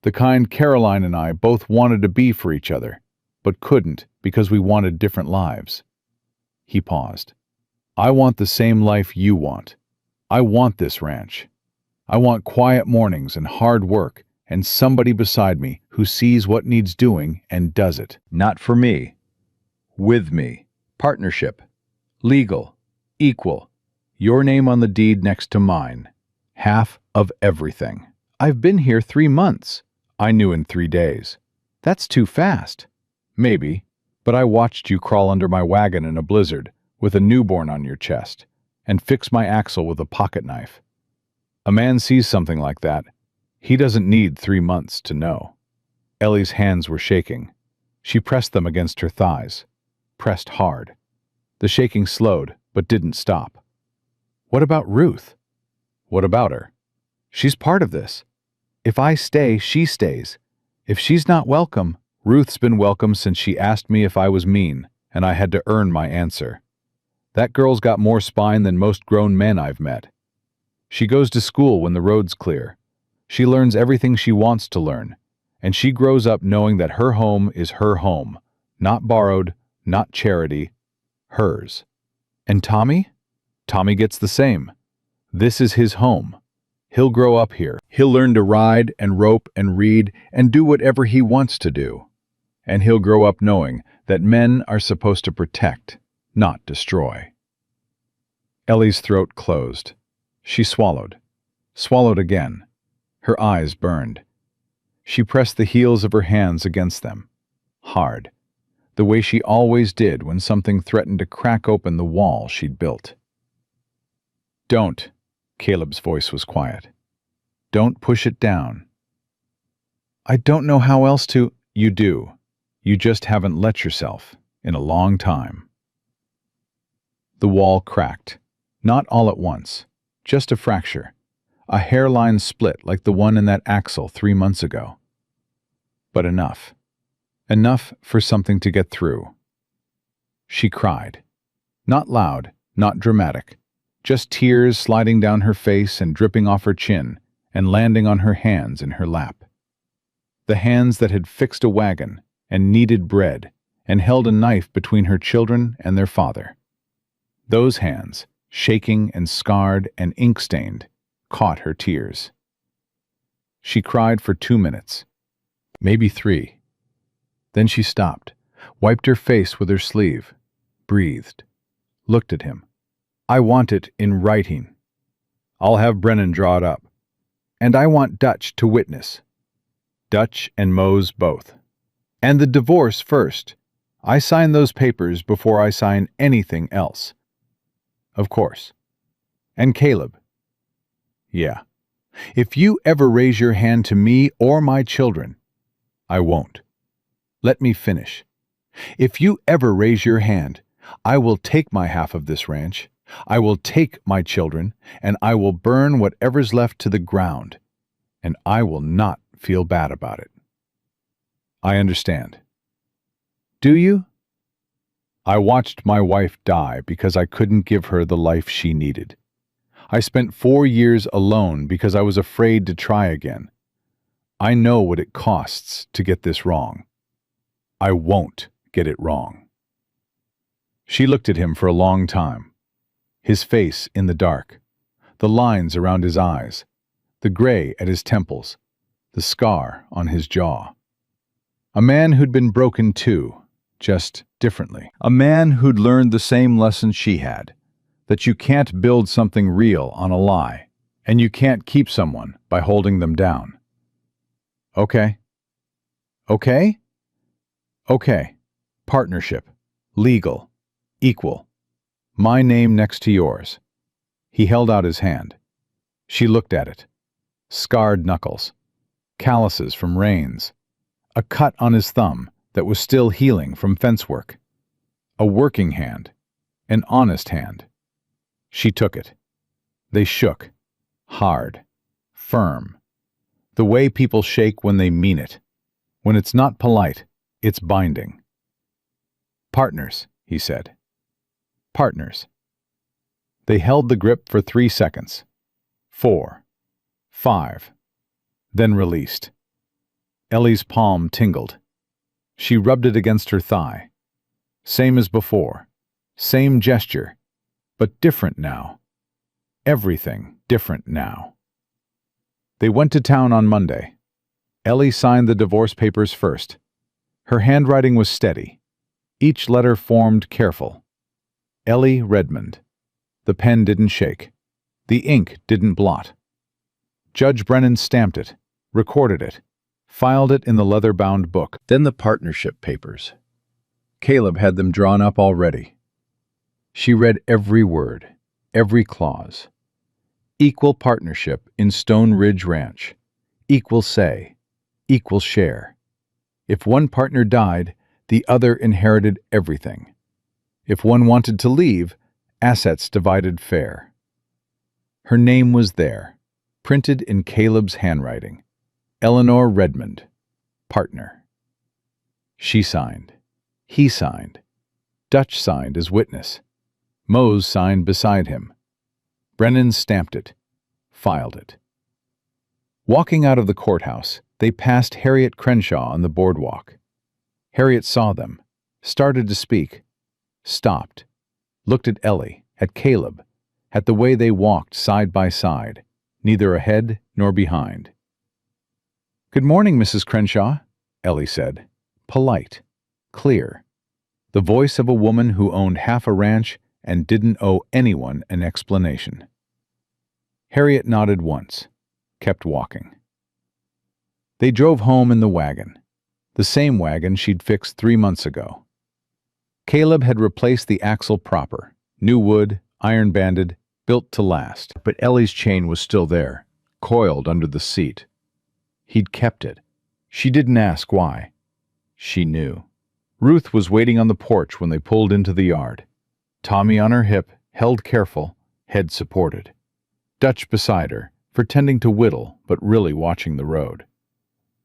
[SPEAKER 1] The kind Caroline and I both wanted to be for each other, but couldn't because we wanted different lives. He paused. I want the same life you want. I want this ranch. I want quiet mornings and hard work and somebody beside me who sees what needs doing and does it. Not for me. With me. Partnership. Legal. Equal. Your name on the deed next to mine. Half of everything. I've been here 3 months. I knew in 3 days. That's too fast. Maybe, but I watched you crawl under my wagon in a blizzard with a newborn on your chest and fix my axle with a pocket knife. A man sees something like that. He doesn't need 3 months to know. Ellie's hands were shaking. She pressed them against her thighs. Pressed hard. The shaking slowed, but didn't stop. What about Ruth? What about her? She's part of this. If I stay, she stays. If she's not welcome, Ruth's been welcome since she asked me if I was mean, and I had to earn my answer. That girl's got more spine than most grown men I've met. She goes to school when the road's clear. She learns everything she wants to learn, and she grows up knowing that her home is her home, not borrowed, not charity, hers. And Tommy? Tommy gets the same. This is his home. He'll grow up here. He'll learn to ride and rope and read and do whatever he wants to do. And he'll grow up knowing that men are supposed to protect, not destroy. Ellie's throat closed. She swallowed. Swallowed again. Her eyes burned. She pressed the heels of her hands against them. Hard. The way she always did when something threatened to crack open the wall she'd built. Don't. Caleb's voice was quiet. Don't push it down. I don't know how else to. You do. You just haven't let yourself in a long time. The wall cracked. Not all at once. Just a fracture. A hairline split like the one in that axle 3 months ago. But enough. Enough for something to get through. She cried. Not loud, not dramatic. Just tears sliding down her face and dripping off her chin and landing on her hands in her lap. The hands that had fixed a wagon and kneaded bread and held a knife between her children and their father. Those hands, shaking and scarred and ink-stained, caught her tears. She cried for 2 minutes, maybe 3. Then she stopped,
[SPEAKER 2] wiped her face with her sleeve, breathed, looked at him. "I want it in writing. I'll have Brennan draw it up. And I want Dutch to witness. Dutch and Mose both. And the divorce first. I sign those papers before I sign anything else." "Of course." "And Caleb." "Yeah. If you ever raise your hand to me or my children, I won't. Let me finish. If you ever raise your hand, I will take my half of this ranch, I will take my children, and I will burn whatever's left to the ground, and I will not feel bad about it." "I understand." "Do you?" "I watched my wife die because I couldn't give her the life she needed. I spent 4 years alone because I was afraid to try again. I know what it costs to get this wrong. I won't get it wrong." She looked at him for a long time. His face in the dark, the lines around his eyes, the gray at his temples, the scar on his jaw. A man who'd been broken too, just differently. A man who'd learned the same lesson she had, that you can't build something real on a lie, and you can't keep someone by holding them down. "Okay." "Okay?" "Okay. Partnership. Legal. Equal. My name next to yours." He held out his hand. She looked at it. Scarred knuckles. Calluses from rains. A cut on his thumb that was still healing from fence work. A working hand. An honest hand. She took it. They shook. Hard. Firm. The way people shake when they mean it. When it's not polite, it's binding. "Partners," he said. "Partners." They held the grip for 3 seconds. 4. 5. Then released. Ellie's palm tingled. She rubbed it against her thigh. Same as before. Same gesture. But different now. Everything different now. They went to town on Monday. Ellie signed the divorce papers first. Her handwriting was steady. Each letter formed careful. Ellie Redmond. The pen didn't shake. The ink didn't blot. Judge Brennan stamped it, recorded it, filed it in the leather-bound book. Then the partnership papers. Caleb had them drawn up already. She read every word, every clause. Equal partnership in Stone Ridge Ranch. Equal say. Equal share. If one partner died, the other inherited everything. If one wanted to leave, assets divided fair. Her name was there, printed in Caleb's handwriting. Eleanor Redmond, partner. She signed. He signed. Dutch signed as witness. Mose signed beside him. Brennan stamped it, filed it. Walking out of the courthouse, they passed Harriet Crenshaw on the boardwalk. Harriet saw them, started to speak, stopped, looked at Ellie, at Caleb, at the way they walked side by side, neither ahead nor behind. "Good morning, Mrs. Crenshaw," Ellie said, polite, clear, the voice of a woman who owned half a ranch and didn't owe anyone an explanation. Harriet nodded once, kept walking. They drove home in the wagon, the same wagon she'd fixed 3 months ago. Caleb had replaced the axle proper, new wood, iron-banded, built to last, but Ellie's chain was still there, coiled under the seat. He'd kept it. She didn't ask why. She knew. Ruth was waiting on the porch when they pulled into the yard. Tommy on her hip, held careful, head supported. Dutch beside her, pretending to whittle but really watching the road.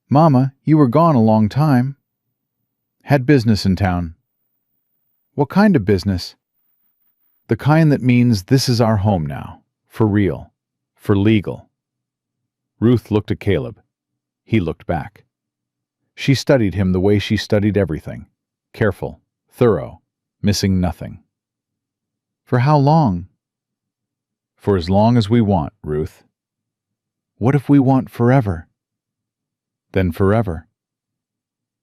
[SPEAKER 2] "Mama, you were gone a long time." "Had business in town." "What kind of business?" "The kind that means this is our home now, for real, for legal." Ruth looked at Caleb. He looked back. She studied him the way she studied everything, careful, thorough, missing nothing. "For how long?" "For as long as we want, Ruth." "What if we want forever?" "Then forever."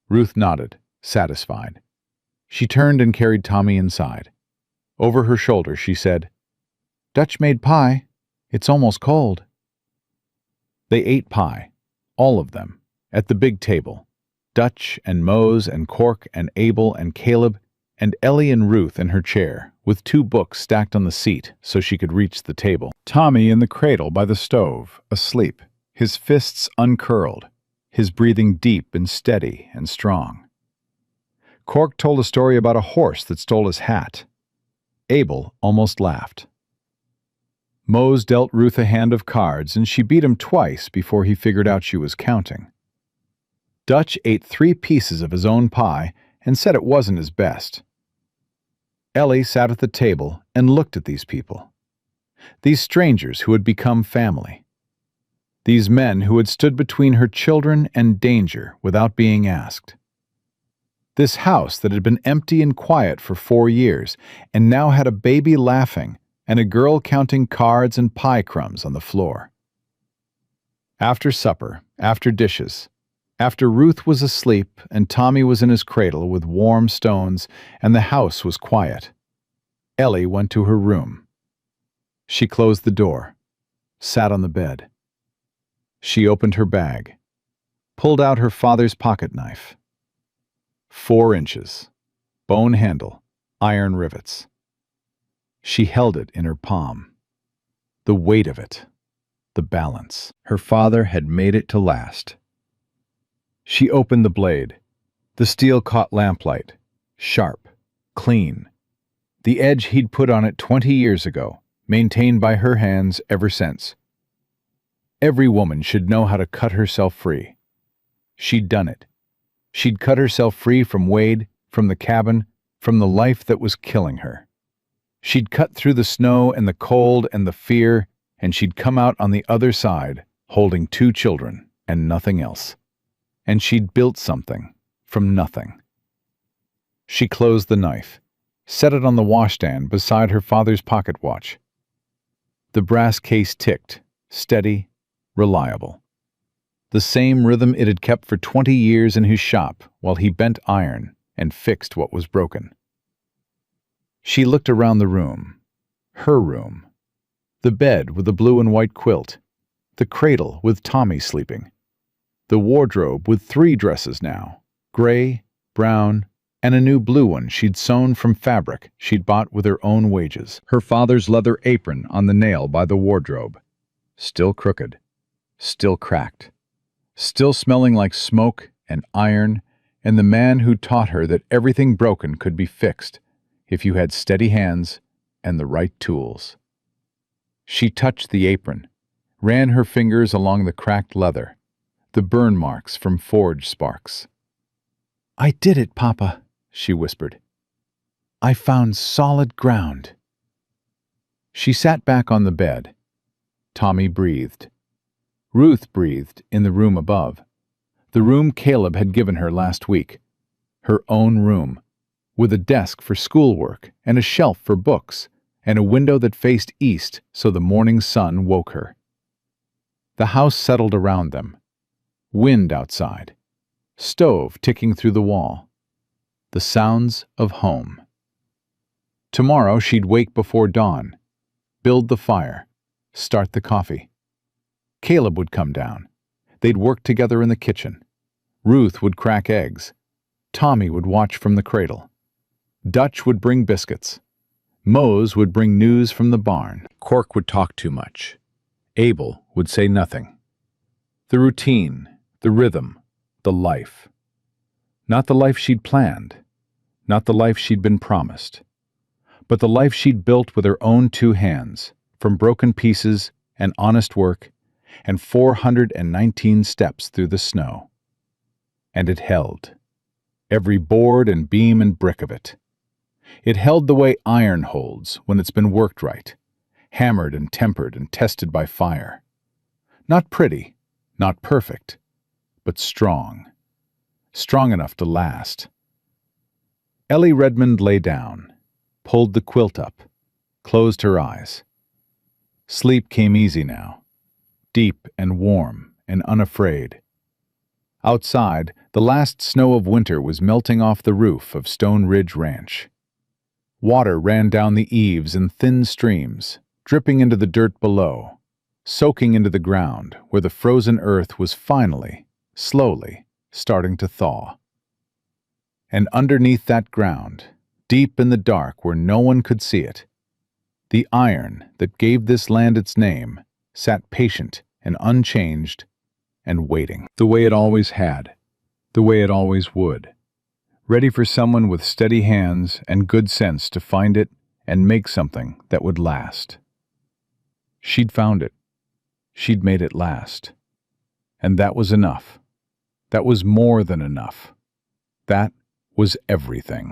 [SPEAKER 2] Ruth nodded, satisfied.
[SPEAKER 1] She turned and carried Tommy inside. Over her shoulder, she said, "Dutch-made pie. It's almost cold." They ate pie, all of them, at the big table. Dutch and Mose and Cork and Abel and Caleb and Ellie and Ruth in her chair, with 2 books stacked on the seat so she could reach the table. Tommy in the cradle by the stove, asleep, his fists uncurled, his breathing deep and steady and strong. Cork told a story about a horse that stole his hat. Abel almost laughed. Mose dealt Ruth a hand of cards, and she beat him twice before he figured out she was counting. Dutch ate 3 pieces of his own pie and said it wasn't his best. Ellie sat at the table and looked at these people. These strangers who had become family. These men who had stood between her children and danger without being asked. This house that had been empty and quiet for 4 years and now had a baby laughing and a girl counting cards and pie crumbs on the floor. After supper, after dishes, after Ruth was asleep and Tommy was in his cradle with warm stones and the house was quiet, Ellie went to her room. She closed the door, sat on the bed. She opened her bag, pulled out her father's pocket knife. 4 inches, bone handle, iron rivets. She held it in her palm. The weight of it, the balance. Her father had made it to last. She opened the blade. The steel caught lamplight, sharp, clean. The edge he'd put on it 20 years ago, maintained by her hands ever since. Every woman should know how to cut herself free. She'd done it. She'd cut herself free from Wade, from the cabin, from the life that was killing her. She'd cut through the snow and the cold and the fear, and she'd come out on the other side, holding 2 children and nothing else. And she'd built something from nothing. She closed the knife, set it on the washstand beside her father's pocket watch. The brass case ticked, steady, reliable. The same rhythm it had kept for 20 years in his shop while he bent iron and fixed what was broken. She looked around the room, her room, the bed with the blue and white quilt, the cradle with Tommy sleeping, the wardrobe with 3 dresses now, gray, brown, and a new blue one she'd sewn from fabric she'd bought with her own wages. Her father's leather apron on the nail by the wardrobe, still crooked, still cracked, still smelling like smoke and iron, and the man who taught her that everything broken could be fixed if you had steady hands and the right tools. She touched the apron, ran her fingers along the cracked leather, the burn marks from forge sparks. "I did it, Papa," she whispered. "I found solid ground." She sat back on the bed. Tommy breathed. Ruth breathed in the room above, the room Caleb had given her last week, her own room, with a desk for schoolwork and a shelf for books and a window that faced east so the morning sun woke her. The house settled around them. Wind outside. Stove ticking through the wall. The sounds of home. Tomorrow she'd wake before dawn, build the fire, start the coffee. Caleb would come down. They'd work together in the kitchen. Ruth would crack eggs. Tommy would watch from the cradle. Dutch would bring biscuits. Mose would bring news from the barn. Cork would talk too much. Abel would say nothing. The routine, the rhythm, the life. Not the life she'd planned, not the life she'd been promised, but the life she'd built with her own 2 hands, from broken pieces and honest work and 419 steps through the snow. And it held. Every board and beam and brick of it. It held the way iron holds when it's been worked right, hammered and tempered and tested by fire. Not pretty, not perfect, but strong. Strong enough to last. Ellie Redmond lay down, pulled the quilt up, closed her eyes. Sleep came easy now, deep and warm and unafraid. Outside, the last snow of winter was melting off the roof of Stone Ridge Ranch. Water ran down the eaves in thin streams, dripping into the dirt below, soaking into the ground where the frozen earth was finally, slowly, starting to thaw. And underneath that ground, deep in the dark where no one could see it, the iron that gave this land its name sat patient and unchanged and waiting. The way it always had, the way it always would, ready for someone with steady hands and good sense to find it and make something that would last. She'd found it. She'd made it last. And that was enough. That was more than enough. That was everything.